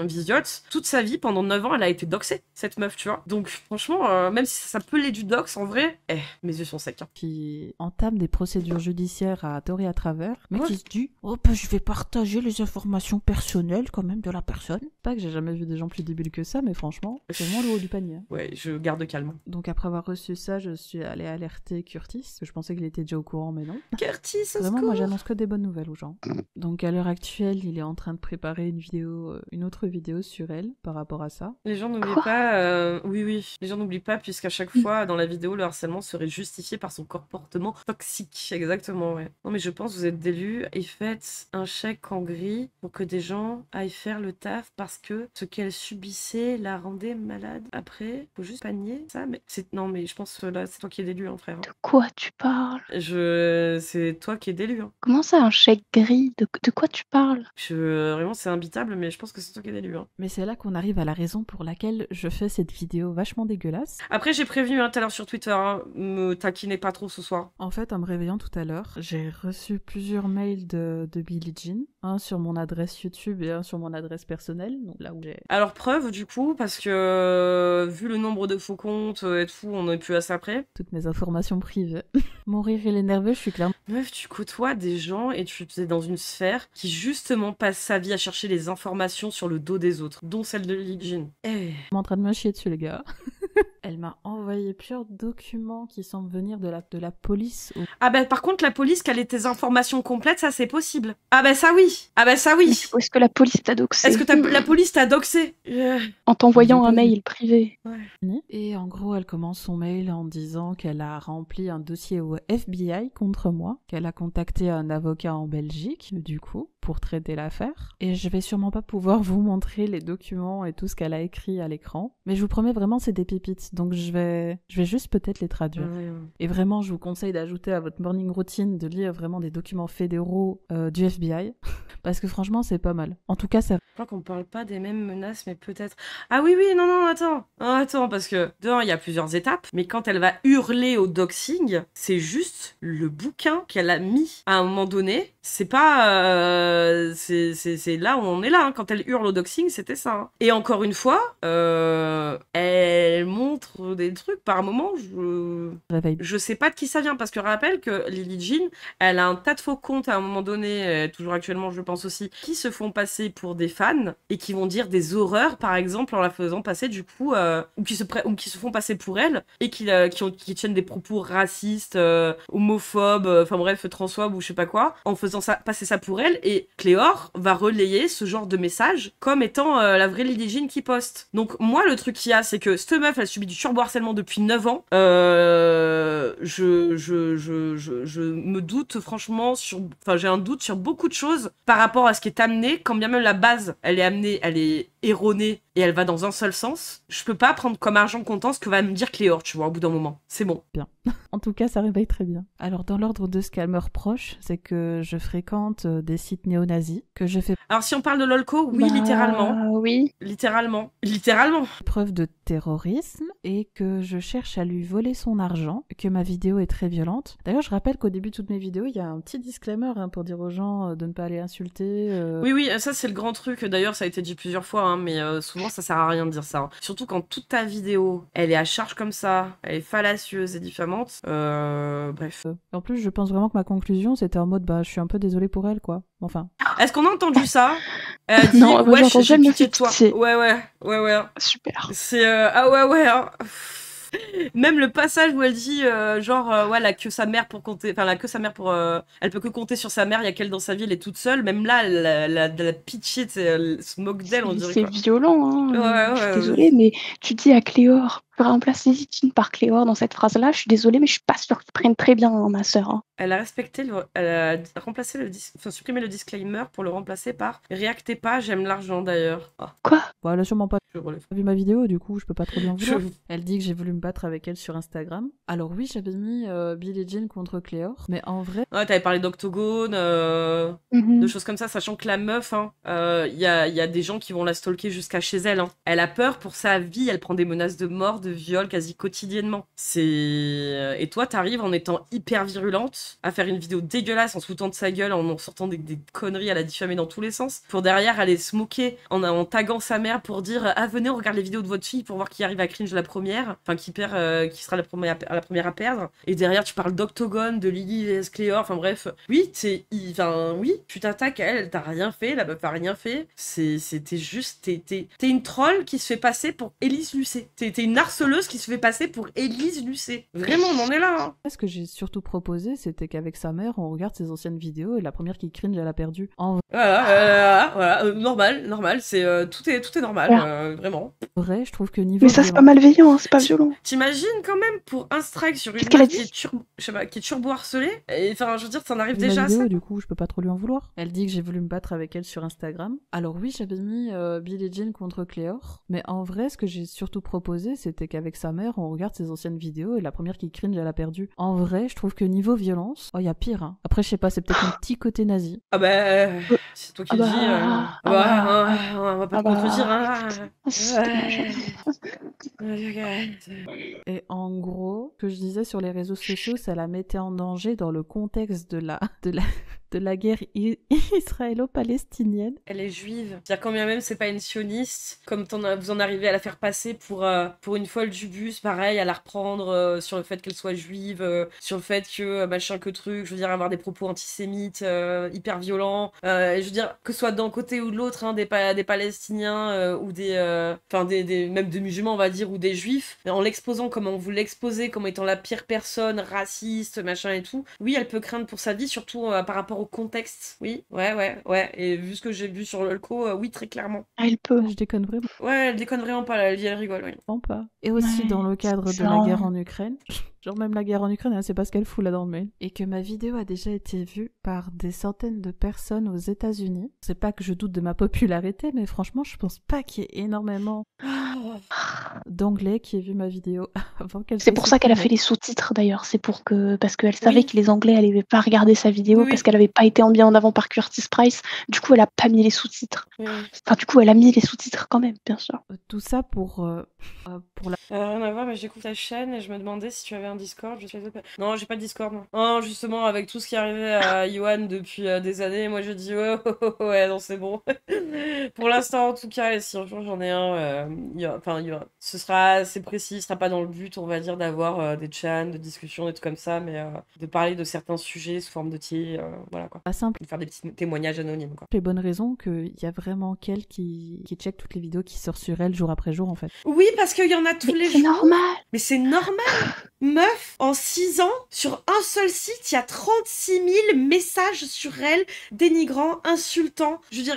Visiote, toute sa vie, pendant 9 ans, elle a été doxée, cette meuf, tu vois. Donc, franchement, même si ça s'appelait du dox, en vrai, mes yeux sont secs. Hein. Qui entame des procédures judiciaires à tort et à travers, mais qui se dit « Oh, bah, je vais partager les informations personnelles, quand même, de la personne. » Pas que j'ai jamais vu des gens plus débiles que ça, mais franchement, c'est vraiment le haut du panier. Ouais, je garde calme. Donc après avoir reçu ça, je suis allée alerter Curtis, parce que je pensais qu'il était déjà au courant, mais non. Curtis, vraiment, moi j'annonce que des bonnes nouvelles aux gens. Donc à l'heure actuelle, il est en train de préparer une autre vidéo sur elle par rapport à ça. Les gens n'oublient pas, oui, les gens n'oublient pas, puisqu'à chaque fois, dans la vidéo, le harcèlement serait justifié par son comportement toxique. Exactement, ouais. Non mais je pense que vous êtes délus et faites un chèque en gris pour que des gens aillent faire le taf parce que ce qu'elle subissait la rendait malade. Après, faut juste panier ça, mais non mais je pense que là c'est toi qui es d'élu, hein, frère. De quoi tu parles? C'est toi qui es d'élu. Hein. Comment ça, un chèque gris? De quoi tu parles? Vraiment c'est imbitable, mais je pense que c'est toi qui es d'élu. Hein. Mais c'est là qu'on arrive à la raison pour laquelle je fais cette vidéo vachement dégueulasse. Après j'ai prévenu tout à l'heure sur Twitter, hein, me taquinez pas trop ce soir. En fait, en me réveillant tout à l'heure, j'ai reçu plusieurs mails de Billie Jean, un sur mon adresse YouTube et un sur mon adresse personnelle, donc là où j'ai... Alors preuve du coup, parce que vu le nombre de faux comptes et tout, on n'est plus à ça près. Toutes mes informations privées. Mon rire il est nerveux, je suis clairement... Meuf, tu côtoies des gens et tu es dans une sphère qui justement passe sa vie à chercher les informations sur le dos des autres, dont celle de Lily Jean. Je suis en train de me chier dessus les gars. Elle m'a envoyé plusieurs documents qui semblent venir de la police. Ah bah par contre la police qu'elle ait tes informations complètes, ça c'est possible. Ah bah ça oui. Ah bah ça oui. Est-ce que la police t'a doxé? Est-ce que la police t'a doxé? En t'envoyant un mail privé. Ouais. Et en gros elle commence son mail en disant qu'elle a rempli un dossier au FBI contre moi, qu'elle a contacté un avocat en Belgique du coup pour traiter l'affaire. Et je vais sûrement pas pouvoir vous montrer les documents et tout ce qu'elle a écrit à l'écran, mais je vous promets vraiment c'est des pépites. Donc je vais juste peut-être les traduire. Et vraiment, je vous conseille d'ajouter à votre morning routine de lire vraiment des documents fédéraux du FBI. Parce que franchement, c'est pas mal. En tout cas, ça... Je crois qu'on parle pas des mêmes menaces, mais peut-être... Ah oui, non, attends. Attends, parce que dedans, il y a plusieurs étapes. Mais quand elle va hurler au doxing, c'est juste le bouquin qu'elle a mis à un moment donné. C'est pas... c'est là où on est là. Hein. Quand elle hurle au doxing, c'était ça. Hein. Et encore une fois, elle montre des trucs par moment. Je sais pas de qui ça vient. Parce que rappelle que Lily Jean, elle a un tas de faux comptes à un moment donné, toujours actuellement, je pense aussi, qui se font passer pour des fans et qui vont dire des horreurs, par exemple, en la faisant passer, du coup, ou qui se font passer pour elle et qui tiennent des propos racistes, homophobes, enfin bref, transphobes ou je sais pas quoi, en faisant passer ça pour elle. Et Cléor va relayer ce genre de message comme étant la vraie Lily Jean qui poste. Donc, moi, le truc qu'il y a, c'est que cette meuf, elle subit du turbo-harcèlement depuis 9 ans. Je me doute, franchement, j'ai un doute sur beaucoup de choses par rapport à ce qui est amené, quand bien même la base, elle est erronée et elle va dans un seul sens. Je peux pas prendre comme argent comptant ce que va me dire Cléor, tu vois, au bout d'un moment. C'est bon. Bien. En tout cas, ça réveille très bien. Alors, dans l'ordre de ce qu'elle me reproche, c'est que je fréquente des sites néo-nazis, que je fais... Alors, si on parle de Lolco, oui, littéralement. Oui. Littéralement. Preuve de terrorisme et que je cherche à lui voler son argent, que ma vidéo est très violente. D'ailleurs, je rappelle qu'au début de toutes mes vidéos, il y a un petit disclaimer pour dire aux gens de ne pas aller insulter. Oui, ça c'est le grand truc. D'ailleurs, ça a été dit plusieurs fois. hein, mais souvent ça sert à rien de dire ça, hein. Surtout quand toute ta vidéo, elle est à charge comme ça, elle est fallacieuse et diffamante. Bref. En plus, je pense vraiment que ma conclusion, c'était en mode, bah, je suis un peu désolée pour elle, quoi. Enfin. Est-ce qu'on a entendu ça? Elle a dit, Non, ouais, j'entends j'ai jamais pitié de toi. pitié. Ouais. Super. C'est ah ouais, hein. Même le passage où elle dit ouais, elle a que sa mère pour compter, enfin elle a que sa mère pour elle peut que compter sur sa mère, il y a qu'elle dans sa vie, elle est toute seule, même là elle a de la pitié, elle se moque d'elle, on dirait C'est quoi. violent, hein. Je suis Ouais. désolée, mais tu dis à Cléor, tu peux remplacer Zitine par Cléor dans cette phrase-là. Je suis désolée, mais je suis pas sûre qu'ils prennent très bien, hein, ma sœur, hein. Elle a remplacé supprimé le disclaimer pour le remplacer par réactez pas, j'aime l'argent d'ailleurs. Ah, Quoi? Bon, elle a sûrement pas je relève. vu ma vidéo, du coup, je peux pas trop bien vouloir. Je- Elle dit que j'ai voulu me battre avec elle sur Instagram. Alors oui, j'avais mis Billie Jean contre Cléor, mais en vrai, Ouais, t'avais parlé d'Octogone, Mhm. de choses comme ça, sachant que la meuf, hein, y a des gens qui vont la stalker jusqu'à chez elle, hein. Elle a peur pour sa vie, elle prend des menaces de mort, de viol quasi quotidiennement. Et toi, t'arrives en étant hyper virulente, à faire une vidéo dégueulasse en se foutant de sa gueule, en sortant des conneries à la diffamer dans tous les sens, pour derrière aller se moquer en taguant sa mère pour dire ah venez on regarde les vidéos de votre fille pour voir qui arrive à cringe la première, enfin qui qui sera la première à perdre, et derrière tu parles d'Octogone, de Lily vs Cléor, enfin bref, oui tu t'attaques à elle t'a rien fait, la meuf a rien fait, t'es juste t'es une troll qui se fait passer pour Élise Lucet, t'es une harceleuse qui se fait passer pour Élise Lucet, vraiment on en est là, hein. ce que j'ai surtout proposé, c'était qu'avec sa mère, on regarde ses anciennes vidéos et la première qui cringe, elle a perdu. En Voilà, normal, c'est tout est normal, vraiment. vrai, je trouve que niveau Mais ça, c'est pas violence- malveillant, hein, c'est pas violent. T'imagines quand même pour un strike sur une Qu'est-ce qu'elle a meuf qui dit est je sais pas, qui est turbo harcelée, et enfin je veux dire ça en arrive vu ma déjà à vidéo, ça. du coup, je peux pas trop lui en vouloir. Elle dit que j'ai voulu me battre avec elle sur Instagram. Alors oui, j'avais mis Billie Jean contre Cléor, mais en vrai, ce que j'ai surtout proposé, c'était qu'avec sa mère, on regarde ses anciennes vidéos et la première qui cringe, elle a perdu. En vrai, je trouve que niveau violence, oh, y a pire, hein. Après, je sais pas, c'est peut-être un petit côté nazi. Ah bah c'est toi qui le dis, on va pas te contredire, hein. C'est dommage. Et en gros, ce que je disais sur les réseaux sociaux, ça la mettait en danger dans le contexte de la guerre israélo-palestinienne. Elle est juive. C'est-à-dire quand bien même c'est pas une sioniste, comme vous en arrivez à la faire passer pour une folle du bus, pareil, à la reprendre sur le fait qu'elle soit juive, sur le fait que machin que truc, je veux dire avoir des propos antisémites hyper violents, je veux dire que ce soit d'un côté ou de l'autre, hein, des Palestiniens ou même des musulmans on va dire, ou des juifs, en l'exposant comme on vous l'exposez, comme étant la pire personne, raciste, machin et tout, oui elle peut craindre pour sa vie, surtout par rapport au contexte. Oui, ouais. Et vu ce que j'ai vu sur LOLCO, oui, très clairement. Ah, elle peut. Je déconne vraiment Ouais, elle déconne vraiment pas, elle rigole, oui. pas. Et aussi Ouais, dans le cadre c'est de la guerre ça. en Ukraine. Genre même la guerre en Ukraine, elle sait pas ce qu'elle fout là dans le mail. Et que ma vidéo a déjà été vue par des centaines de personnes aux États-Unis. C'est pas que je doute de ma popularité, mais franchement, je pense pas qu'il y ait énormément d'anglais qui aient vu ma vidéo avant qu'elle C'est soit pour ça qu'elle a fait supprimée. les sous-titres d'ailleurs. C'est parce qu'elle savait Oui. que les Anglais n'allaient pas regarder sa vidéo, Oui. parce qu'elle avait pas été mis en avant par Curtis Price. Du coup, elle a pas mis les sous-titres. Oui. Enfin, du coup, elle a mis les sous-titres quand même, bien sûr. Tout ça pour la... Rien à voir, mais j'écoute ta chaîne et je me demandais si tu avais un Discord. Non, j'ai pas de Discord, moi. Non, justement, avec tout ce qui est arrivé à Yoann depuis des années, moi je dis ouais, non, c'est bon. Pour l'instant, en tout cas, et si un jour j'en ai un, ce sera assez précis, ce sera pas dans le but, on va dire, d'avoir des chats, de discussions, des trucs comme ça, mais de parler de certains sujets sous forme de voilà quoi. Pas simple. De faire des petits témoignages anonymes, quoi. Les bonnes raisons qu'il y a vraiment qu'elle qui check toutes les vidéos qui sortent sur elle jour après jour en fait. Oui, parce qu'il y en a tous Mais les c'est jours. normal. Mais c'est normal. Meuf, en 6 ans, sur un seul site, il y a 36 000 messages sur elle, dénigrants, insultants, je veux dire,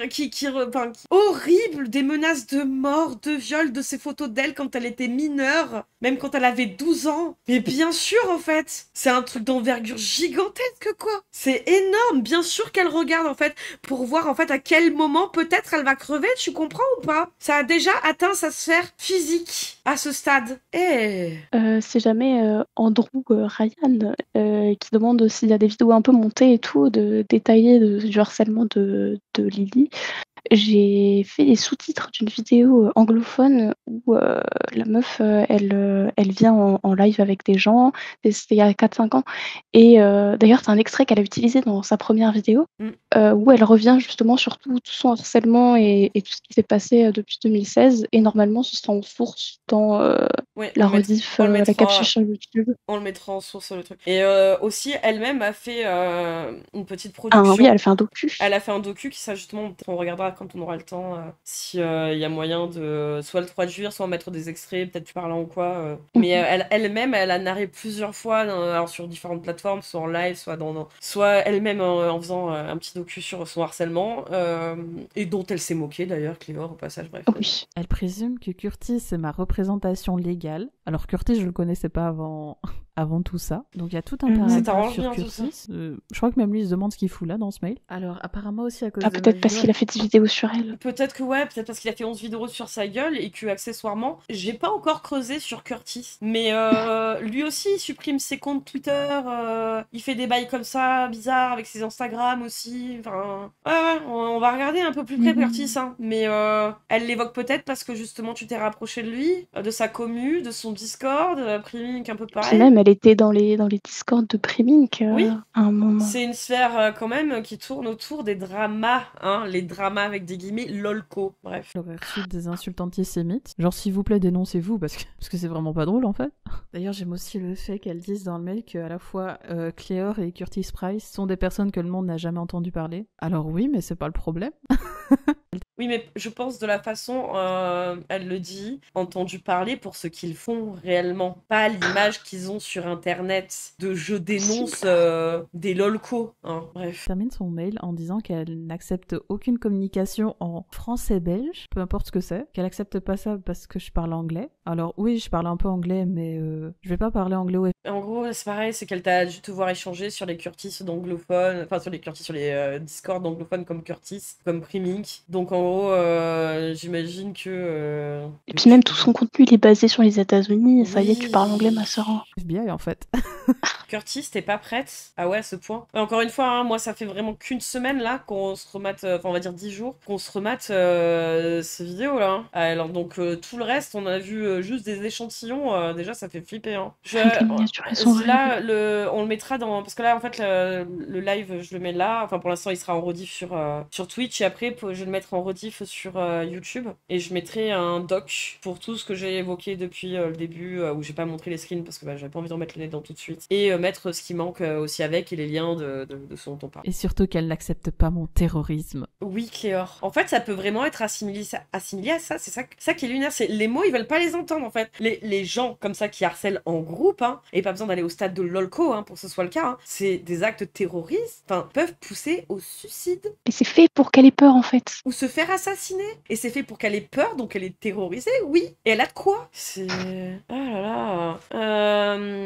horrible, des menaces de mort, de viol, de ces photos d'elle quand elle était mineure, même quand elle avait 12 ans. Mais bien sûr, en fait, c'est un truc d'envergure gigantesque, quoi. C'est énorme, bien sûr qu'elle regarde, en fait, pour voir, en fait, à quel moment, peut-être, elle va crever, tu comprends ou pas? Ça a déjà atteint sa sphère physique, à ce stade. C'est jamais Andrew Ryan qui demande s'il y a des vidéos un peu montées et tout, de détailler du harcèlement de Lily. j'ai fait les sous-titres d'une vidéo anglophone où la meuf, elle vient en live avec des gens. C'était il y a 4-5 ans. Et d'ailleurs, c'est un extrait qu'elle a utilisé dans sa première vidéo où elle revient justement sur tout son harcèlement et tout ce qui s'est passé depuis 2016. Et normalement, ce sera en source dans la rediff, la capture sur YouTube. On le mettra en source, le truc. Et aussi, elle-même a fait une petite production. Oui, elle a fait un docu. Elle a fait un docu qui, ça, justement, on regardera quand on aura le temps, si y a moyen de soit le traduire, soit en mettre des extraits, peut-être plus parlants ou quoi. Mais elle-même, elle a narré plusieurs fois, alors sur différentes plateformes, soit en live, soit elle-même en faisant un petit docu sur son harcèlement, et dont elle s'est moquée d'ailleurs, Cléor, au passage, bref. Oui. Elle présume que Curtis est ma représentation légale. Alors Curtis, je le connaissais pas avant tout ça. Donc il y a tout un paragraphe sur Curtis. Je crois que même lui il se demande ce qu'il fout là dans ce mail. Alors apparemment aussi à cause de peut-être parce qu'il a fait 10 vidéos sur elle. Peut-être parce qu'il a fait 11 vidéos sur sa gueule et que accessoirement, j'ai pas encore creusé sur Curtis. Mais lui aussi il supprime ses comptes Twitter, il fait des bails comme ça, bizarres, avec ses Instagram aussi. Enfin, ouais, on va regarder un peu plus près Curtis, hein. Mais elle l'évoque peut-être parce que justement tu t'es rapproché de lui, de sa commu, de son Discord, Primink un peu pareil. Puis même, elle était dans les Discords de Primink à un moment. C'est une sphère quand même qui tourne autour des dramas, hein, les dramas avec des guillemets, lolco, bref. J'aurais reçu des insultes antisémites. Genre, s'il vous plaît, dénoncez-vous, parce que c'est vraiment pas drôle, en fait. D'ailleurs, j'aime aussi le fait qu'elle dise dans le mail qu'à la fois Cléor et Curtis Price sont des personnes que le monde n'a jamais entendu parler. Alors oui, mais c'est pas le problème. Oui, mais je pense de la façon, elle le dit, entendu parler pour ce qu'ils font réellement, pas l'image qu'ils ont sur Internet de je dénonce des lolcos, hein, bref. Elle termine son mail en disant qu'elle n'accepte aucune communication en français-belge, peu importe ce que c'est, qu'elle accepte pas ça parce que je parle anglais. Alors oui, je parle un peu anglais, mais je vais pas parler anglais. En gros, c'est pareil, c'est qu'elle t'a dû te voir échanger sur les Curtis d'anglophones, enfin sur les Discord d'anglophones comme Curtis, comme Primink. Donc en gros, j'imagine que... Et puis même tout son contenu, il est basé sur les États-Unis. Ça y est, tu parles anglais, ma sœur. FBI en fait. Curtis, t'es pas prête? Ah ouais, à ce point. Encore une fois, hein, moi, ça fait vraiment qu'une semaine, là, qu'on se remate, enfin, on va dire 10 jours, qu'on se remate ces vidéos-là. Hein. Alors, donc, tout le reste, on a vu juste des échantillons. Déjà, ça fait flipper. Hein. Là, on le mettra dans... Parce que là, en fait, le live, je le mets là. Enfin, pour l'instant, il sera en rediff sur Twitch. Et après, je vais le mettre en rediff sur YouTube. Et je mettrai un doc pour tout ce que j'ai évoqué depuis le début, où j'ai pas montré les screens parce que j'avais pas envie d'en mettre le nez dedans tout de suite. Et mettre ce qui manque aussi avec et les liens de ce dont on parle. Et surtout qu'elle n'accepte pas mon terrorisme. Oui, Cléor. En fait, ça peut vraiment être assimilé à ça. C'est ça qui est lunaire. C'est les mots, ils veulent pas les entendre, en fait. Les gens comme ça qui harcèlent en groupe, hein, et pas besoin d'aller au stade de lolco pour que ce soit le cas, hein, c'est des actes terroristes, enfin, peuvent pousser au suicide. Et c'est fait pour qu'elle ait peur, en fait. Ou se faire assassiner. Et c'est fait pour qu'elle ait peur, donc elle est terrorisée, oui. Et elle a de quoi? C'est... Ah là là.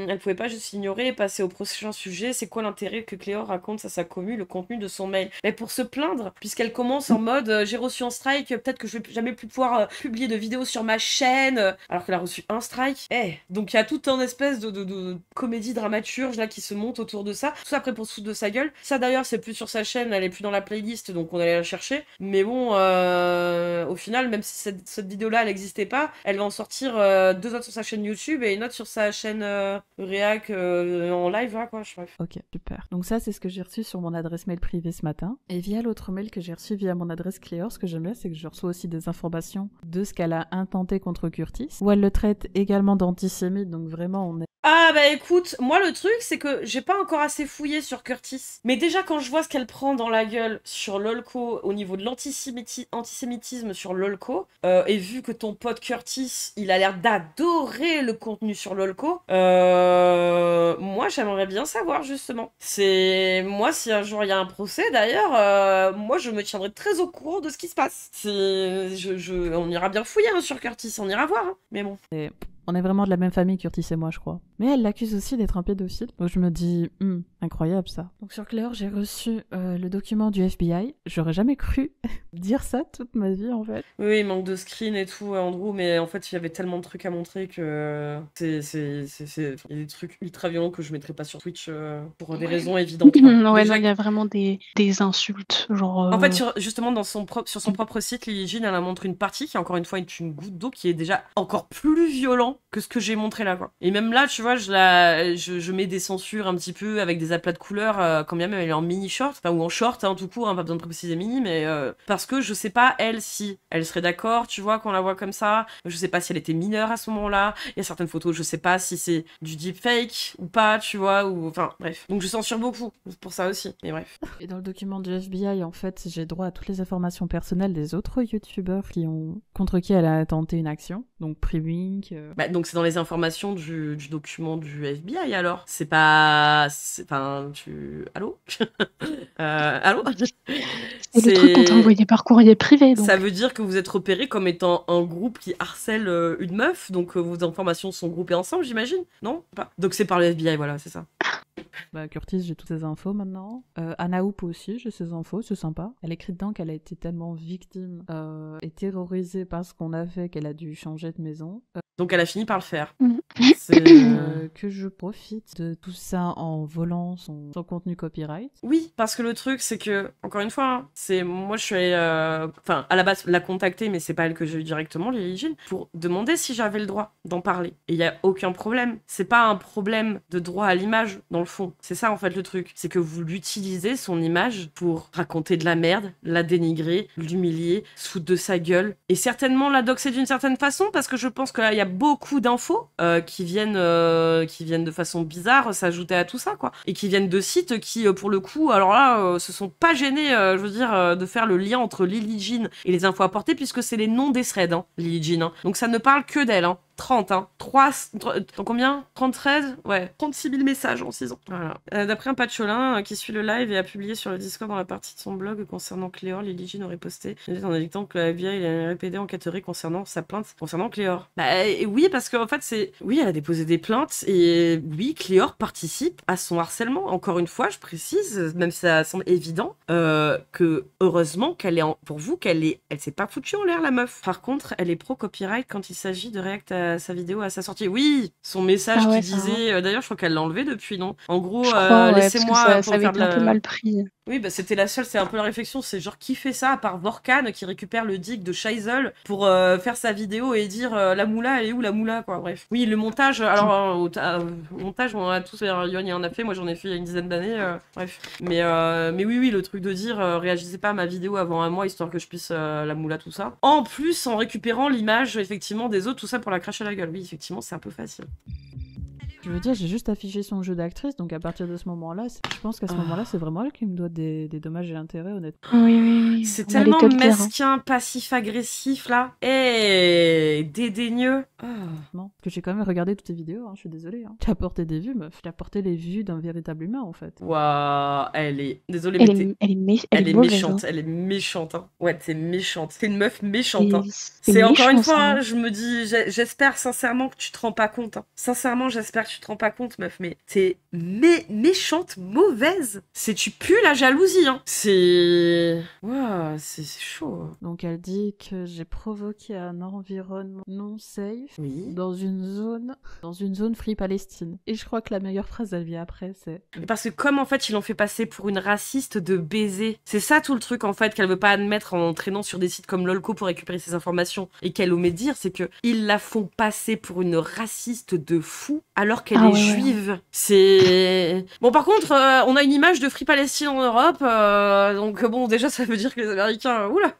Elle pouvait pas juste ignorer et passer au prochain sujet. C'est quoi l'intérêt que Cléor raconte à sa commu le contenu de son mail? Mais pour se plaindre, puisqu'elle commence en mode j'ai reçu un strike, peut-être que je vais jamais plus pouvoir publier de vidéos sur ma chaîne, alors qu'elle a reçu un strike. Donc il y a tout un espèce de comédie dramaturge là qui se monte autour de ça. Tout ça après pour se foutre de sa gueule. Ça d'ailleurs c'est plus sur sa chaîne, elle est plus dans la playlist, donc on allait la chercher. Mais bon, au final, même si cette vidéo-là elle n'existait pas, elle va en sortir 2 autres sur sa chaîne YouTube et une autre sur sa chaîne React en live, là, quoi. Bref. Ok, super. Donc ça, c'est ce que j'ai reçu sur mon adresse mail privée ce matin. Et via l'autre mail que j'ai reçu via mon adresse Cléor, ce que j'aime bien, c'est que je reçois aussi des informations de ce qu'elle a intenté contre Curtis, où elle le traite également d'antisémite, donc vraiment on est... Ah bah écoute, moi le truc c'est que j'ai pas encore assez fouillé sur Curtis. Mais déjà quand je vois ce qu'elle prend dans la gueule sur lolco au niveau de l'antisémitisme sur lolco, et vu que ton pote Curtis, il a l'air d'adorer le contenu sur lolco, moi j'aimerais bien savoir justement. C'est... Moi si un jour il y a un procès d'ailleurs, moi je me tiendrai très au courant de ce qui se passe. On ira bien fouiller hein, sur Curtis, on ira voir. Hein. Mais bon... On est vraiment de la même famille, Curtis et moi, je crois. Mais elle l'accuse aussi d'être un pédophile. Donc je me dis, Incroyable ça. Donc sur Cléor, j'ai reçu le document du FBI. J'aurais jamais cru dire ça toute ma vie en fait. Oui, il manque de screen et tout, Andrew, mais en fait, il y avait tellement de trucs à montrer que il y a des trucs ultra violents que je mettrais pas sur Twitch pour des raisons évidentes. Quoi. Ouais, Déjà, non, il y a vraiment des insultes, genre... en fait, justement, sur son propre site, Lily Jean, elle montre une partie qui, encore une fois, est une goutte d'eau qui est déjà encore plus violent que ce que j'ai montré là, quoi. Et même là, tu vois, je mets des censures un petit peu avec des aplats de couleurs, quand bien même elle est en mini short, enfin, ou en short, hein, tout court, hein, pas besoin de préciser mini, mais parce que je sais pas, elle, si elle serait d'accord, tu vois, qu'on la voit comme ça. Je sais pas si elle était mineure à ce moment-là. Il y a certaines photos, je sais pas si c'est du deepfake ou pas, tu vois, ou enfin, bref. Donc je censure beaucoup, pour ça aussi, mais bref. Et dans le document du FBI, en fait, j'ai droit à toutes les informations personnelles des autres youtubeurs contre qui elle a tenté une action. Donc Prewink. Bah, donc c'est dans les informations du document du FBI alors. C'est pas. Enfin, Allô allô C'est le truc qu'on t'a envoyé par courrier privé. Donc. Ça veut dire que vous êtes repéré comme étant un groupe qui harcèle une meuf, donc vos informations sont groupées ensemble, j'imagine. Non pas. Donc c'est par le FBI, voilà, c'est ça. Bah, Curtis, j'ai toutes ces infos maintenant. Anna Hoop aussi, j'ai ses infos, c'est sympa. Elle écrit dedans qu'elle a été tellement victime et terrorisée par ce qu'on a fait qu'elle a dû changer de maison. Donc elle a fini par le faire. Que je profite de tout ça en volant son contenu copyright. Oui, parce que le truc, c'est que, encore une fois, hein, moi je suis allée, enfin, à la base, la contacter, mais c'est pas elle que j'ai eu directement, Lily Jean, pour demander si j'avais le droit d'en parler. Et il y a aucun problème. C'est pas un problème de droit à l'image, dans le fond. C'est ça, en fait, le truc. C'est que vous l'utilisez, son image, pour raconter de la merde, la dénigrer, l'humilier, se foutre de sa gueule, et certainement la doxer d'une certaine façon, parce que je pense qu'il y a beaucoup d'infos qui viennent de façon bizarre s'ajouter à tout ça, quoi. Et qui viennent de sites qui, pour le coup, alors là, se sont pas gênés, je veux dire, de faire le lien entre Lily Jean et les infos apportées, puisque c'est les noms des threads, hein, Lily Jean. Hein. Donc ça ne parle que d'elle, hein. 30, hein. Combien 13 Ouais, 36 000 messages en 6 ans. Voilà. D'après un patcholin qui suit le live et a publié sur le Discord dans la partie de son blog concernant Cléor, Lily Jean aurait posté en indiquant que la FBI et la RPD enquêterait concernant sa plainte concernant Cléor. Bah oui, parce qu'en fait, oui, elle a déposé des plaintes et oui, Cléor participe à son harcèlement. Encore une fois, je précise, même si ça semble évident, que heureusement pour vous, elle s'est pas foutue en l'air, la meuf. Par contre, elle est pro-copyright quand il s'agit de réact à sa vidéo à sa sortie. Oui, son message qui disait... D'ailleurs, je crois qu'elle l'a enlevé depuis, non? En gros, laissez-moi... Ça avait été un peu mal pris. Oui, bah c'était la seule, c'est un peu la réflexion, c'est genre qui fait ça à part Vorkan qui récupère le dig de Scheisel pour faire sa vidéo et dire la moula, elle est où la moula, quoi, bref. Oui, le montage, alors au montage, on a tous fait, Yoann en a fait, moi j'en ai fait il y a une dizaine d'années, bref. Mais oui, le truc de dire réagissez pas à ma vidéo avant un mois histoire que je puisse la moula, tout ça. En plus, en récupérant l'image, effectivement, des autres, tout ça pour la cracher à la gueule. Oui, effectivement, c'est un peu facile. Je veux dire, j'ai juste affiché son jeu d'actrice, donc à partir de ce moment-là, je pense qu'à ce moment-là, c'est vraiment elle qui me doit des dommages et intérêts, honnêtement. Oui. C'est tellement mesquin, passif-agressif, là. Dédaigneux. Non, que j'ai quand même regardé toutes tes vidéos, hein, je suis désolée. Hein. Tu as apporté des vues, meuf. Tu as apporté les vues d'un véritable humain, en fait. Waouh, elle est... Désolée, mais elle est méchante, hein. Elle est méchante, hein. Ouais, c'est méchante. C'est une meuf méchante, hein. C'est encore une fois, hein. je me dis... J'espère sincèrement que tu te rends pas compte. Hein. Sincèrement, j'espère que tu te rends pas compte, meuf, mais t'es méchante, mauvaise. Tu pues la jalousie, hein. C'est... Waouh, c'est chaud. Donc elle dit que j'ai provoqué un environnement non safe dans une zone Free Palestine. Et je crois que la meilleure phrase, elle vient après, c'est... Parce que comme, en fait, ils l'ont fait passer pour une raciste de baiser. C'est ça tout le truc, en fait, qu'elle veut pas admettre en traînant sur des sites comme Lolco pour récupérer ses informations et qu'elle omet de dire, c'est que ils la font passer pour une raciste de fou alors qu'elle est juive. C'est... Bon, par contre, on a une image de Free Palestine en Europe, donc bon, déjà, ça veut dire que les Américains... Oula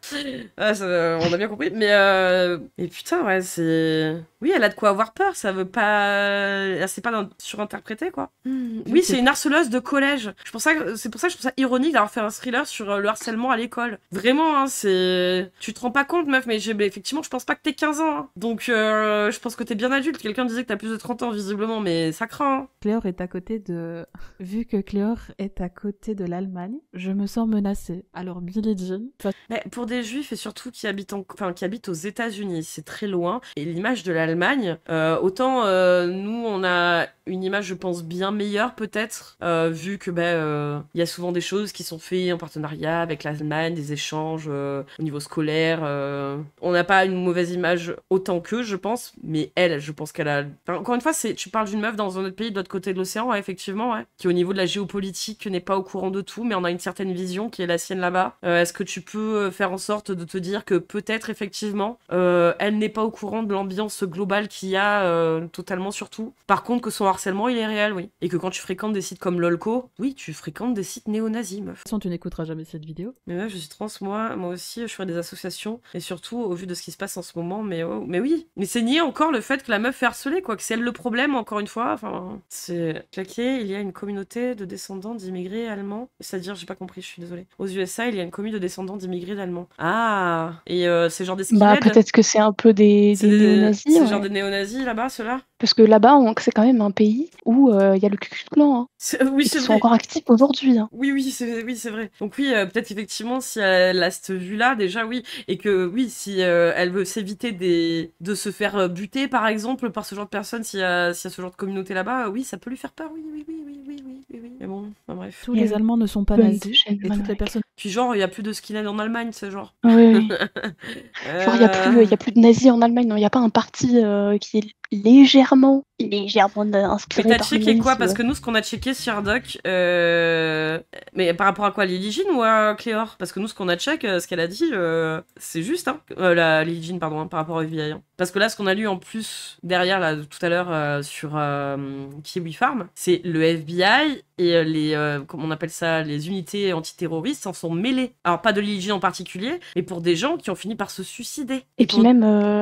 on a bien compris, mais putain, ouais, c'est... Oui, elle a de quoi avoir peur, ça veut pas... C'est pas surinterprété, quoi. Oui, c'est une harceleuse de collège. C'est pour ça que je trouve ça ironique d'avoir fait un thriller sur le harcèlement à l'école. Vraiment, hein, c'est... Tu te rends pas compte, meuf, mais effectivement, je pense pas que t'aies 15 ans. Hein. Donc, je pense que t'es bien adulte. Quelqu'un disait que t'as plus de 30 ans, visiblement, mais ça craint. Hein. Cléor est à côté de... Vu que Cléor est à côté de l'Allemagne, je me sens menacée. Alors, Billie Jean... Mais pour des juifs, et surtout qui habitent aux États-Unis, c'est très loin. Et l'image de l'Allemagne, Allemagne. Autant nous, on a une image, je pense, bien meilleure peut-être, vu que il y a souvent des choses qui sont faites en partenariat avec l'Allemagne, des échanges au niveau scolaire. On n'a pas une mauvaise image autant qu'eux, je pense, mais elle, je pense qu'elle a... Enfin, encore une fois, tu parles d'une meuf dans un autre pays de l'autre côté de l'océan, ouais, effectivement, ouais, qui au niveau de la géopolitique n'est pas au courant de tout, mais on a une certaine vision qui est la sienne là-bas. Est-ce que tu peux faire en sorte de te dire que peut-être, effectivement, elle n'est pas au courant de l'ambiance globale qu'il y a totalement sur tout. Par contre, que son harcèlement, il est réel, oui. Et que quand tu fréquentes des sites comme Lolco, oui, tu fréquentes des sites néo-nazis, meuf. De toute façon, tu n'écouteras jamais cette vidéo. Mais meuf, je suis trans, moi aussi, je ferai des associations. Et surtout, au vu de ce qui se passe en ce moment, mais oui. Mais c'est nier encore le fait que la meuf fait harceler, quoi. Que c'est elle le problème, encore une fois. Enfin, c'est claqué. Il y a une communauté de descendants d'immigrés allemands. C'est-à-dire, j'ai pas compris, je suis désolée. Aux USA, il y a une communauté de descendants d'immigrés allemands. Ah. Et c'est genre des skinheads. Peut-être que c'est un peu des néo-nazis. C'est genre des néo-nazis, là-bas, ceux-là. Parce que là-bas, c'est quand même un pays où il y a le Ku Klux Klan. Hein. Oui, Ils c'est sont vrai. encore actifs aujourd'hui. Hein. Oui, c'est vrai. Donc oui, peut-être effectivement, si elle a cette vue-là, déjà, oui. Et que oui, si elle veut s'éviter de se faire buter, par exemple, par ce genre de personnes, s'il y a ce genre de communauté là-bas, oui, ça peut lui faire peur, oui. Mais bon, enfin, bref. Tous les Allemands ne sont pas nazis. Et toutes les personnes... Puis genre, il n'y a plus de skinhead en Allemagne, c'est genre. Oui. Genre, il y a plus de nazis en Allemagne. Non, il n'y a pas un parti qui est légèrement inspiré. Mais t'as checké quoi? Parce que nous, ce qu'on a checké sur Doc, mais par rapport à quoi, Lily Jean ou à Cléor? Parce que nous, ce qu'on a check, ce qu'elle a dit, c'est juste, hein. Lily Jean, pardon, hein, par rapport au FBI. Hein. Parce que là, ce qu'on a lu en plus derrière, là, tout à l'heure, sur Kiwi Farm, c'est le FBI et les, comment on appelle ça, les unités antiterroristes s'en sont mêlés. Alors, pas de Lily Jean en particulier, mais pour des gens qui ont fini par se suicider. Et puis même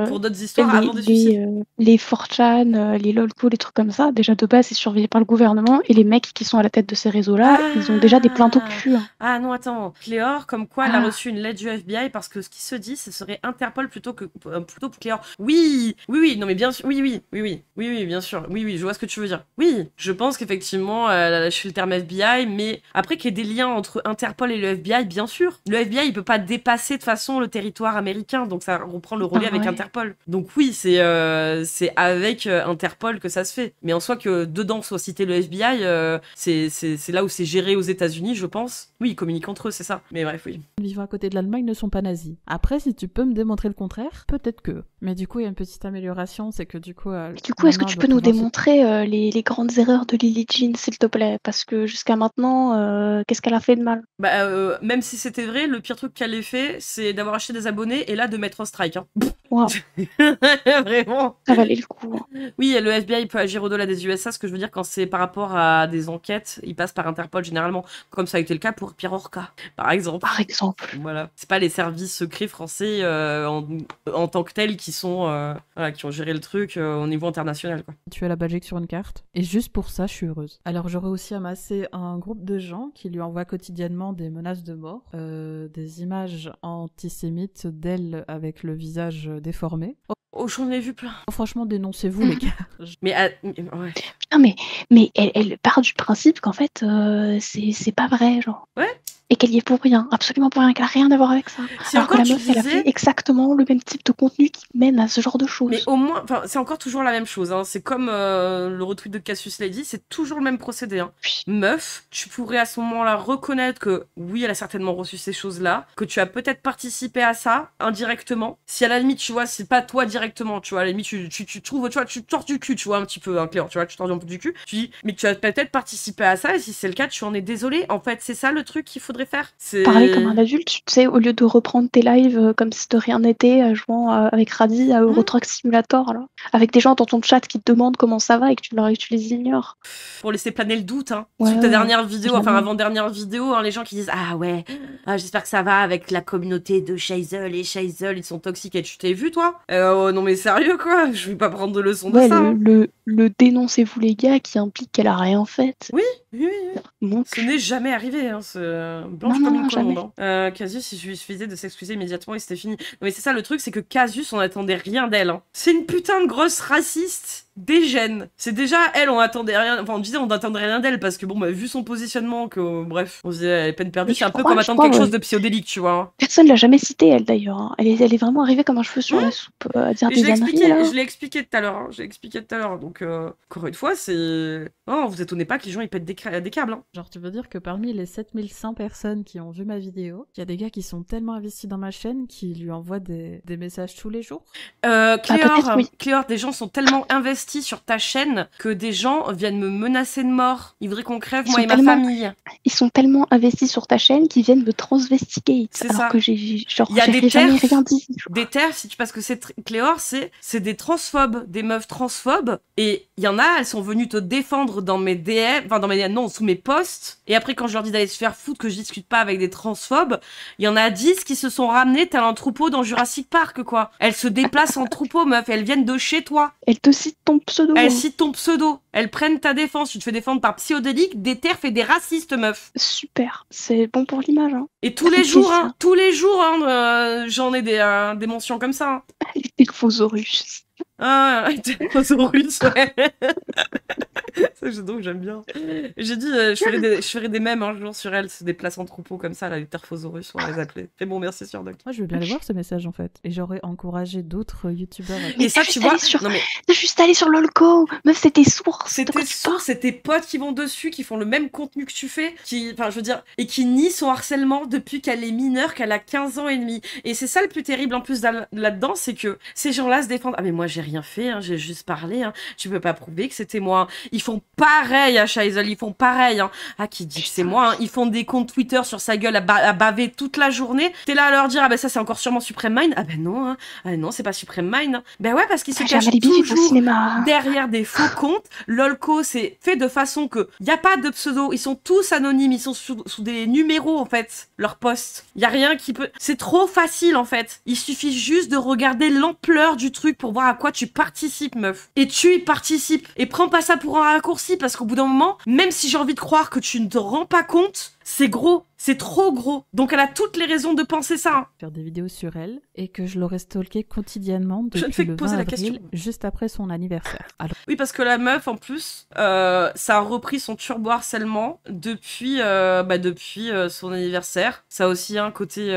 pour d'autres histoires avant des suicides. Les 4chan, les lolco, les trucs comme ça, déjà de base, c'est surveillé par le gouvernement. Et les mecs qui sont à la tête de ces réseaux-là, ils ont déjà des plaintes au cul. Hein. Ah non, attends. Cléor, comme quoi elle a reçu une lettre du FBI parce que ce qui se dit, ce serait Interpol plutôt pour Cléor. Oui, non mais bien sûr, oui, bien sûr. Oui, je vois ce que tu veux dire. Oui, je pense qu'effectivement, elle a lâché le terme FBI, mais après qu'il y ait des liens entre Interpol et le FBI, bien sûr. Le FBI, il peut pas dépasser de toute façon le territoire américain, donc ça reprend le relais avec Interpol. Donc oui, c'est avec Interpol que ça se fait. Mais en soi que dedans soit cité le FBI, c'est là où c'est géré aux États-Unis, je pense. Oui, ils communiquent entre eux, c'est ça. Mais bref, oui. Vivant à côté de l'Allemagne ne sont pas nazis. Après, si tu peux me démontrer le contraire, peut-être que. Mais du coup, il y a une petite amélioration, c'est que du coup... est-ce que tu peux nous démontrer les grandes erreurs de Lily Jean, s'il te plaît? Parce que jusqu'à maintenant, qu'est-ce qu'elle a fait de mal? Même si c'était vrai, le pire truc qu'elle ait fait, c'est d'avoir acheté des abonnés et là de mettre un strike. Hein. Wow. Vraiment. Ça valait le coup. Hein. Oui, le FBI peut agir au-delà des USA, ce que je veux dire quand c'est par rapport à des enquêtes, il passe par Interpol généralement, comme ça a été le cas pour Pierre Orca, par exemple. Voilà. C'est pas les services secrets français en tant que tels qui ont géré le truc au niveau international. Quoi. Tu as la Belgique sur une carte, et juste pour ça, je suis heureuse. Alors j'aurais aussi amassé un groupe de gens qui lui envoient quotidiennement des menaces de mort, des images antisémites d'elle avec le visage déformé. Oh, j'en ai vu plein. Franchement, dénoncez-vous, les gars. Ouais. Putain, mais elle part du principe qu'en fait, c'est pas vrai, genre. Ouais. Et qu'elle y est pour rien, absolument pour rien, qu'elle a rien à voir avec ça. Alors que la meuf, elle a fait exactement le même type de contenu qui mène à ce genre de choses. Mais au moins, c'est encore toujours la même chose. Hein. C'est comme le retweet de Cassius l'a dit, c'est toujours le même procédé. Hein. Meuf, tu pourrais à ce moment-là reconnaître que oui, elle a certainement reçu ces choses-là, que tu as peut-être participé à ça indirectement. Si à la limite, tu vois, c'est pas toi directement, tu vois, à la limite, tu trouves, tu vois, tu tords du cul, tu vois, un petit peu, hein, Cléor, tu vois, tu tords un peu du cul. Tu dis, mais tu as peut-être participé à ça, et si c'est le cas, tu en es désolé. En fait, c'est ça le truc qu'il faudrait faire. Parler comme un adulte, tu sais, au lieu de reprendre tes lives comme si de rien n'était, jouant avec Radhi à Euro Truck Simulator, là, avec des gens dans ton chat qui te demandent comment ça va et que tu les ignores. Pour laisser planer le doute, hein. Sur ta dernière vidéo, enfin avant-dernière vidéo, hein, les gens qui disent ah ouais, j'espère que ça va avec la communauté de Shazel et Shazel, ils sont toxiques et tu t'es vu toi? Non mais sérieux quoi, je vais pas prendre de leçons de ça. Hein. Le dénoncez-vous les gars qui implique qu'elle a rien fait. Oui. Ce n'est jamais arrivé, hein, blanche comme une colombe. Hein. Casus, il suffisait de s'excuser immédiatement et c'était fini. Mais c'est ça le truc, c'est que Casus, on attendait rien d'elle. Hein. C'est une putain de grosse raciste dégêne. C'est déjà, elle, on attendait rien, enfin on disait on n'attendait rien d'elle, parce que bon, bah, vu son positionnement, que bref, on se disait, elle est peine perdue, c'est un peu comme attendre quelque chose de psychédélique, tu vois. Personne l'a jamais citée, elle, d'ailleurs. Hein. Elle est vraiment arrivée comme un cheveu sur la soupe, à dire des âneries. Je l'ai expliqué tout à l'heure, donc, encore une fois, c'est... Non, vous étonnez pas que les gens, ils pètent des câbles, hein. Genre, tu veux dire que parmi les 7100 personnes qui ont vu ma vidéo, il y a des gars qui sont tellement investis dans ma chaîne qui lui envoient des messages tous les jours? Cléor, oui. Cléor, des gens sont tellement investis sur ta chaîne que des gens viennent me menacer de mort. Ils voudraient qu'on crève, moi et ma famille. Ils sont tellement investis sur ta chaîne qu'ils viennent me transvestigate. C'est alors ça. Que j'ai jamais rien dit. Des TERF, parce que Cléor, c'est des transphobes, des meufs transphobes. Et il y en a, elles sont venues te défendre dans mes DM, enfin sous mes posts. Et après, quand je leur dis d'aller se faire foutre, que je discute pas avec des transphobes, il y en a 10 qui se sont ramenés tel un troupeau dans Jurassic Park, quoi. Elles se déplacent en troupeau, meuf, elles viennent de chez toi. Elles te citent ton pseudo. Elles citent ton pseudo. Elles prennent ta défense. Tu te fais défendre par psychodélique, des TERF et des racistes, meuf. Super, c'est bon pour l'image. Hein. Et tous les jours, j'en ai des mentions comme ça. Hein. Les Telphosaurus. Ah, Telphosaurus, ouais. Donc j'aime bien. J'ai dit, je ferai des mèmes un jour sur elle, se déplace en troupeau comme ça, là, les Telphosaurus, on va les appeler. Et bon, merci sur Doc. Moi, je veux bien aller voir ce message en fait. Et j'aurais encouragé d'autres youtubeurs. Et ça, tu vois. T'as juste allé sur LOLCO, meuf, c'était sourd. C'était sourd, c'est tes potes qui vont dessus, qui font le même contenu que tu fais, et qui nient son harcèlement depuis qu'elle est mineure, qu'elle a 15 ans et demi. Et c'est ça le plus terrible en plus là-dedans, c'est que ces gens-là se défendent. Ah, mais moi, j'ai rien fait, hein, j'ai juste parlé, hein. Tu peux pas prouver que c'était moi. Ils font pareil à Shaisel, ils font pareil. Hein. Ah, qui dit que c'est moi, hein. Ils font des comptes Twitter sur sa gueule à baver toute la journée. T'es là à leur dire, ah ben ça c'est encore sûrement Supreme Mind. Ah ben non, hein. Ah non, c'est pas Supreme Mind. Hein. Ben ouais, parce qu'ils se cachent toujours derrière des faux comptes. LOLCO, c'est fait de façon que y a pas de pseudo, ils sont tous anonymes, ils sont sous des numéros en fait, leurs posts. Y a rien qui peut... C'est trop facile en fait. Il suffit juste de regarder l'ampleur du truc pour voir à quoi tu participes, meuf. Et tu y participes. Et prends pas ça pour un raccourci, parce qu'au bout d'un moment, même si j'ai envie de croire que tu ne te rends pas compte, c'est gros, c'est trop gros. Donc elle a toutes les raisons de penser ça. Hein. Faire des vidéos sur elle et que je l'aurais stalké quotidiennement depuis le 20 avril, juste après son anniversaire. Alors... Oui, parce que la meuf, en plus, ça a repris son turbo-harcèlement depuis son anniversaire. Ça a aussi un côté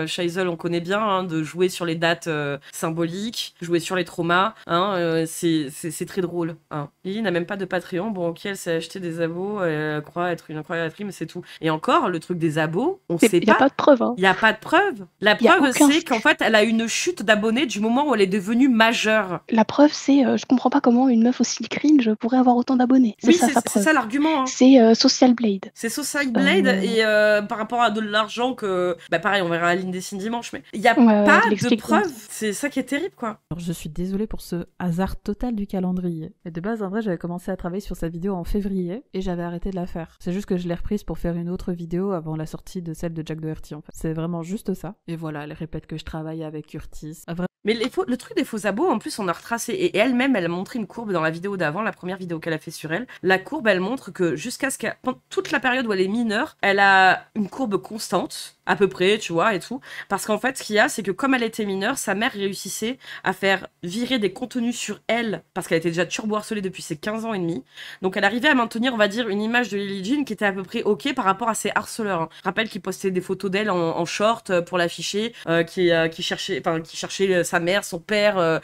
Shaisel, on connaît bien, hein, de jouer sur les dates symboliques, jouer sur les traumas. Hein, c'est très drôle. Hein. Lily n'a même pas de Patreon. Bon, ok, elle s'est acheté des abos, elle croit être une incroyable mais c'est tout. Et encore, le truc des abos, on sait pas. Il n'y a pas de preuve. Hein. Il n'y a pas de preuve. La preuve, c'est qu'en fait, elle a une chute d'abonnés du moment où elle est devenue majeure. La preuve, c'est, je comprends pas comment une meuf aussi cringe pourrait avoir autant d'abonnés. Oui, c'est ça l'argument. Hein. C'est Social Blade. C'est Social Blade, et par rapport à de l'argent que... Bah pareil, on verra la ligne des signes dimanche, mais il n'y a pas de preuve. C'est ça qui est terrible, quoi. Alors, je suis désolée pour ce hasard total du calendrier. Et de base, en vrai, j'avais commencé à travailler sur sa vidéo en février, et j'avais arrêté de la faire. C'est juste que je l'ai reprise pour faire une autre vidéo avant la sortie de celle de Jack Doherty, en fait. C'est vraiment juste ça. Et voilà, elle répète que je travaille avec Curtis. Mais le truc des faux abos, en plus, on a retracé. Et elle-même, elle a montré une courbe dans la vidéo d'avant, la première vidéo qu'elle a fait sur elle. La courbe, elle montre que jusqu'à pendant toute la période où elle est mineure, elle a une courbe constante, à peu près, tu vois, et tout. Parce qu'en fait, ce qu'il y a, c'est que comme elle était mineure, sa mère réussissait à faire virer des contenus sur elle, parce qu'elle était déjà turbo-harcelée depuis ses 15 ans et demi. Donc elle arrivait à maintenir, on va dire, une image de Lily Jean qui était à peu près ok par rapport à ses harceleurs. Hein. Je rappelle qu'il postait des photos d'elle en short pour l'afficher, qui cherchait sa mère, son père,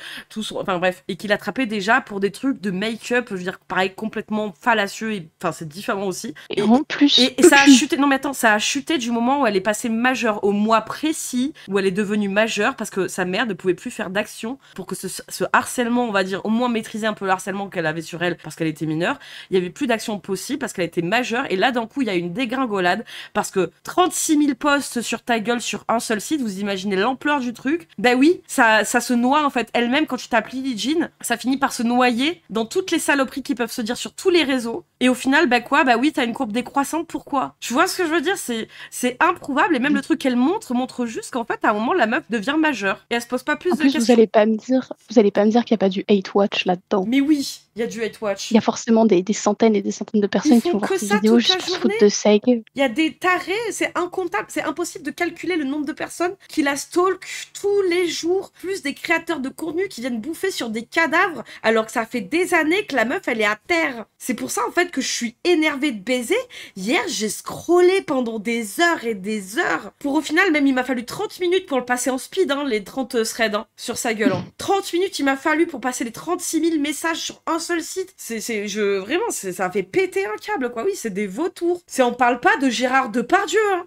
enfin bref, et qu'il attrapait déjà pour des trucs de make-up, je veux dire, pareil, complètement fallacieux, et enfin c'est différent aussi. Et en plus... Et ça a chuté, non mais attends, ça a chuté du moment où elle est passée majeure, au mois précis où elle est devenue majeure, parce que sa mère ne pouvait plus faire d'action pour que ce harcèlement, on va dire, au moins maîtriser un peu le harcèlement qu'elle avait sur elle, parce qu'elle était mineure, il n'y avait plus d'action possible, parce qu'elle était majeure, et là d'un coup il y a une dégringolade, parce que 36 000 posts sur ta gueule sur un seul site, vous imaginez l'ampleur du truc. Ben oui, ça se noie en fait, elle-même quand tu tapes Lily Jean, ça finit par se noyer dans toutes les saloperies qui peuvent se dire sur tous les réseaux, et au final, bah oui, t'as une courbe décroissante, pourquoi? Tu vois ce que je veux dire? C'est improuvable, et même le truc qu'elle montre juste qu'en fait, à un moment, la meuf devient majeure, et elle se pose pas plus de questions. Vous allez pas me dire qu'il y a pas du hate watch là-dedans. Mais oui, il y a du hate watch. Il y a forcément des centaines et des centaines de personnes qui font vont voir que ces ça vidéos toute la juste pour se journée. foutre de sa gueule. Il y a des tarés, c'est incontable, c'est impossible de calculer le nombre de personnes qui la stalk tous les jours, plus des créateurs de contenu qui viennent bouffer sur des cadavres alors que ça fait des années que la meuf elle est à terre. C'est pour ça en fait que je suis énervée de baiser. Hier j'ai scrollé pendant des heures et des heures pour au final même il m'a fallu 30 minutes pour le passer en speed, hein, les 30 threads sur sa gueule. 30 minutes il m'a fallu pour passer les 36 000 messages sur un seul site. Vraiment, ça fait péter un câble, quoi. Oui, c'est des vautours. On parle pas de Gérard Depardieu, hein.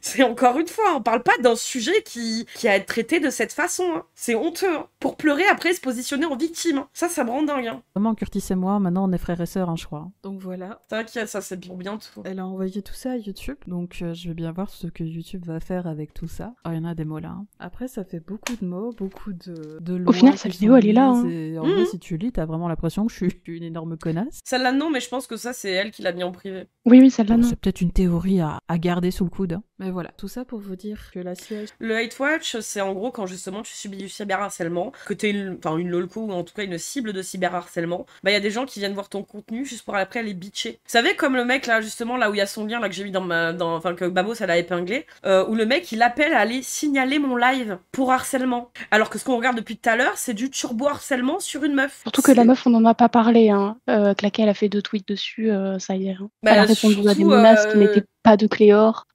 C'est encore une fois, on parle pas d'un sujet qui a à être traité de cette façon, hein. C'est honteux, hein. Pour pleurer, après se positionner en victime, hein. Ça me rend dingue, hein. Vraiment, Curtis et moi, maintenant, on est frères et sœurs, hein, je crois. Donc voilà. T'inquiète, ça c'est pour bientôt. Elle a envoyé tout ça à YouTube, donc je vais bien voir ce que YouTube va faire avec tout ça. Il y en a des mots là. Hein. Après, ça fait beaucoup de mots, beaucoup de lois. Au final, sa vidéo, elle est là. Hein. Et en vrai, si tu lis, t'as vraiment l'impression que je suis une énorme connasse. Celle-là, non, mais je pense que ça, c'est elle qui l'a mis en privé. Oui, celle-là, non. C'est peut-être une théorie à garder sous le coude. Hein. Mais voilà, tout ça pour vous dire que la situation... Le hate watch, c'est en gros quand justement tu subis du cyberharcèlement, que t'es une lolco ou en tout cas une cible de cyberharcèlement, bah il y a des gens qui viennent voir ton contenu juste pour après les bitcher. Vous savez, comme le mec là, justement, là où il y a son lien là que j'ai mis que Babos elle a épinglé, où le mec il appelle à aller signaler mon live pour harcèlement. Alors que ce qu'on regarde depuis tout à l'heure, c'est du turbo-harcèlement sur une meuf. Surtout que la meuf, on n'en a pas parlé, hein. Claquet, elle a fait 2 tweets dessus, ça y est. Hein. Bah, elle a répondu à des menaces qui n'étaient pas de Cléor.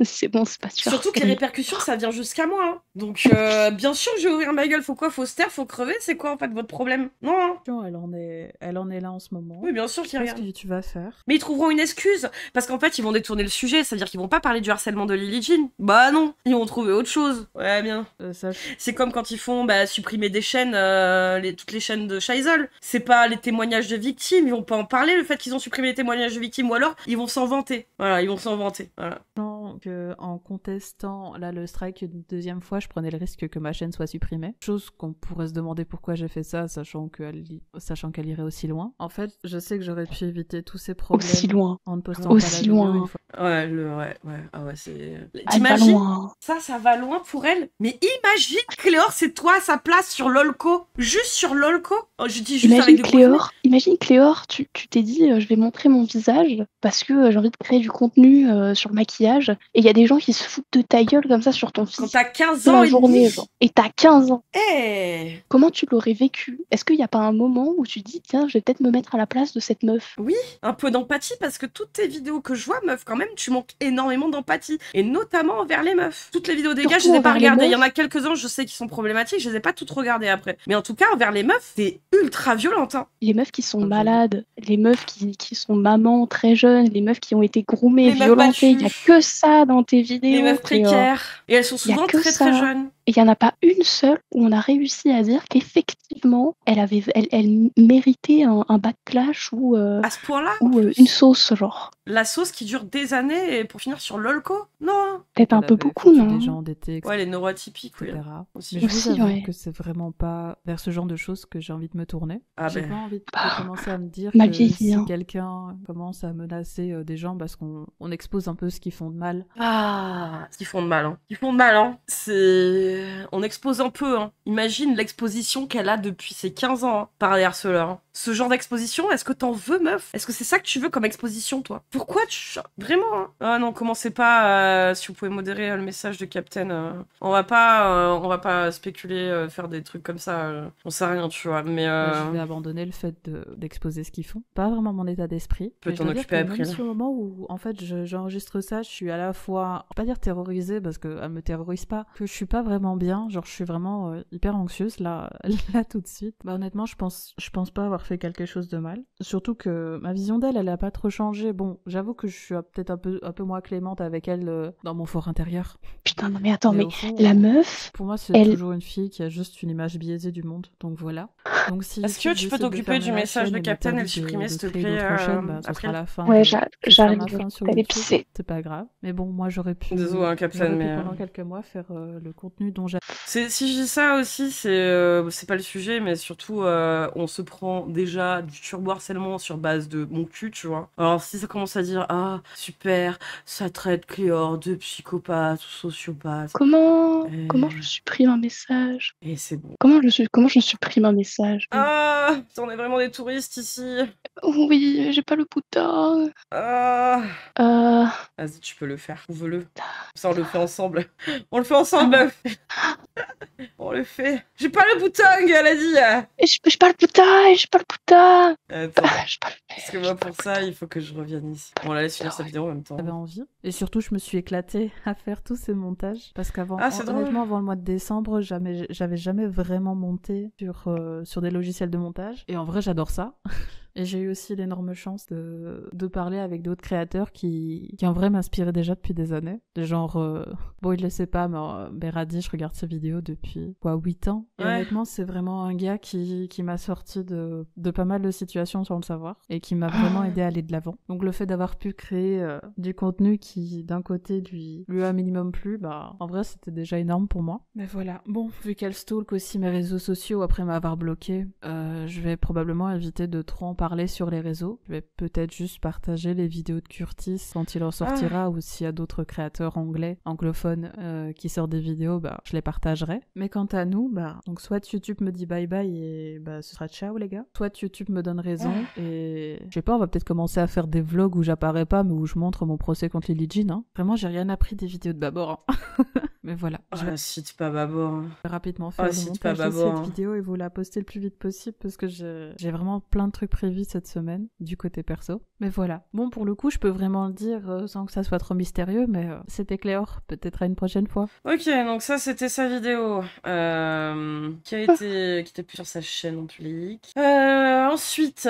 C'est bon, c'est pas sûr. Surtout que les répercussions, ça vient jusqu'à moi. Hein. Donc, bien sûr que je vais ouvrir ma gueule. Faut quoi? Faut se taire? Faut crever? C'est quoi en fait votre problème? Non. Hein. Elle en est là en ce moment. Oui, bien sûr qu'il regarde. Qu'est-ce que tu vas faire? Mais ils trouveront une excuse. Parce qu'en fait, ils vont détourner le sujet. C'est-à-dire qu'ils vont pas parler du harcèlement de Lily Jean. Bah non. Ils vont trouver autre chose. Ouais, bien. C'est comme quand ils font supprimer des chaînes, toutes les chaînes de Scheisel. C'est pas les témoignages de victimes. Ils vont pas en parler, le fait qu'ils ont supprimé les témoignages de victimes. Ou alors, ils vont s'en vanter. Voilà, ils vont s'en vanter. Voilà. En contestant là le strike une deuxième fois, je prenais le risque que ma chaîne soit supprimée. Chose qu'on pourrait se demander pourquoi j'ai fait ça, sachant qu'elle irait aussi loin. En fait, je sais que j'aurais pu éviter tous ces problèmes aussi loin. en ne postant aussi pas la loin. vidéo une fois. Ouais. Ah ouais, c'est... T'imagines ça va loin pour elle. Mais imagine, Cléor, c'est toi à sa place sur Lolco. Juste sur Lolco. Oh, je dis juste Imagine Cléor, tu t'es dit, je vais montrer mon visage parce que j'ai envie de créer du contenu sur le maquillage. Et il y a des gens qui se foutent de ta gueule comme ça sur ton fils. Quand t'as 15 ans la journée, genre. Et t'as 15 ans. Hey. Comment tu l'aurais vécu? Est-ce qu'il n'y a pas un moment où tu dis, tiens, je vais peut-être me mettre à la place de cette meuf? Oui, un peu d'empathie, parce que toutes tes vidéos que je vois, meuf, quand même, tu manques énormément d'empathie. Et notamment envers les meufs. Toutes les vidéos des gars, je les ai pas regardées. Il y en a quelques-uns, je sais, qui sont problématiques, je les ai pas toutes regardées après. Mais en tout cas, envers les meufs, c'est ultra violente. Hein. Les meufs qui sont malades, les meufs qui sont mamans très jeunes, les meufs qui ont été groomées, violentées, il n'y a que ça dans tes vidéos. Les meufs précaires. Et elles sont souvent très très jeunes. Et il n'y en a pas une seule où on a réussi à dire qu'effectivement, elle méritait un backlash ou, à ce point-là, ou une sauce, genre. La sauce qui dure des années et pour finir sur Lolco? Non. Peut-être un peu beaucoup, non? Des gens endettés, ouais, les neurotypiques, etc. Oui. Mais je vous avoue que c'est vraiment pas vers ce genre de choses que j'ai envie de me tourner. J'ai pas envie de commencer à me dire que si quelqu'un commence à menacer des gens parce qu'on expose un peu ce qu'ils font de mal. Ah, ce qu'ils font de mal, hein. Ils font de mal, hein. On expose un peu, hein. Imagine l'exposition qu'elle a depuis ses 15 ans, hein, par les harceleurs. Hein. Ce genre d'exposition, est-ce que t'en veux, meuf? Est-ce que c'est ça que tu veux comme exposition, toi? Pourquoi tu... Vraiment, hein. Ah non, commencez pas, si vous pouvez modérer le message de Captain. On va pas spéculer, faire des trucs comme ça. On sait rien, tu vois, mais... Je vais abandonner le fait d'exposer ce qu'ils font. Pas vraiment mon état d'esprit. Tu peux t'en occuper après. Même au moment où, en fait, j'enregistre ça, je suis à la fois... Pas dire terrorisée, parce qu'elle me terrorise pas, que je suis pas vraiment bien, genre je suis vraiment hyper anxieuse, là tout de suite. Bah honnêtement, je pense pas avoir fait quelque chose de mal. Surtout que ma vision d'elle, elle a pas trop changé. Bon, j'avoue que je suis peut-être un peu moins clémente avec elle dans mon fort intérieur. Putain, non mais attends, mais fond, la meuf... Pour moi, c'est toujours une fille qui a juste une image biaisée du monde, donc voilà. Donc si est-ce que tu peux t'occuper du message de Captain et le supprimer, s'il te plaît, après la fin. Ouais, j'arrive, t'allais pisser. C'est pas grave. Mais bon, moi, j'aurais pu... Désolé, hein, Captain, mais... pendant quelques mois, faire le contenu dont j'ai... Si je dis ça aussi, c'est pas le sujet, mais surtout, on se prend déjà du turbo-harcèlement sur base de mon cul, tu vois. Alors, si ça commence à dire, ah, super, ça traite Cléor de psychopathe ou sociopathe... Comment je supprime un message? Et c'est bon. Comment je supprime un message? montage. Ah, on est vraiment des touristes ici. Oui, j'ai pas le bouton. Ah. Euh... Vas-y, tu peux le faire. Prouve-le. Ça, on le fait ensemble. On le fait ensemble, meuf. On le fait. J'ai pas le bouton, elle a dit. J'ai pas le bouton, j'ai pas le bouton. Attends. J'ai pas le... Parce que moi, pour ça, il faut que je revienne ici. Bon, on la laisse finir sa vidéo en même temps. J'avais envie. Et surtout, je me suis éclatée à faire tous ces montages. Parce qu'avant, Ah, c'est drôle. honnêtement, avant le mois de décembre, j'avais jamais vraiment monté sur des logiciels de montage. Et en vrai, j'adore ça. Et j'ai eu aussi l'énorme chance de parler avec d'autres créateurs qui en vrai m'inspiraient déjà depuis des années. Des genre, bon, il le sait pas, mais Beradi, je regarde ses vidéos depuis, 8 ans. Et Ouais. honnêtement, c'est vraiment un gars qui m'a sorti de pas mal de situations sans le savoir. Et qui m'a vraiment aidé à aller de l'avant. Donc le fait d'avoir pu créer du contenu qui, d'un côté, lui a un minimum plu, bah, en vrai, c'était déjà énorme pour moi. Mais voilà. Bon, vu qu'elle stalk aussi mes réseaux sociaux après m'avoir bloqué, je vais probablement éviter de trop en parler sur les réseaux. Je vais peut-être juste partager les vidéos de Curtis quand il en sortira, ou s'il y a d'autres créateurs anglophones qui sortent des vidéos, bah, je les partagerai. Mais quant à nous, bah, donc soit YouTube me dit bye bye et bah, ce sera ciao les gars, soit YouTube me donne raison et je sais pas, on va peut-être commencer à faire des vlogs où j'apparais pas mais où je montre mon procès contre Lily Jean. Hein. Vraiment, j'ai rien appris des vidéos de Babor. Hein. Mais voilà. Je vais cite pas Babor. rapidement faire le montage de cette vidéo et vous la poster le plus vite possible parce que j'ai vraiment plein de trucs prévus cette semaine du côté perso. Mais voilà. Bon, pour le coup, je peux vraiment le dire sans que ça soit trop mystérieux, mais c'était Cléor. Peut-être à une prochaine fois. Ok, donc ça, c'était sa vidéo qui était plus sur sa chaîne en public. Ensuite,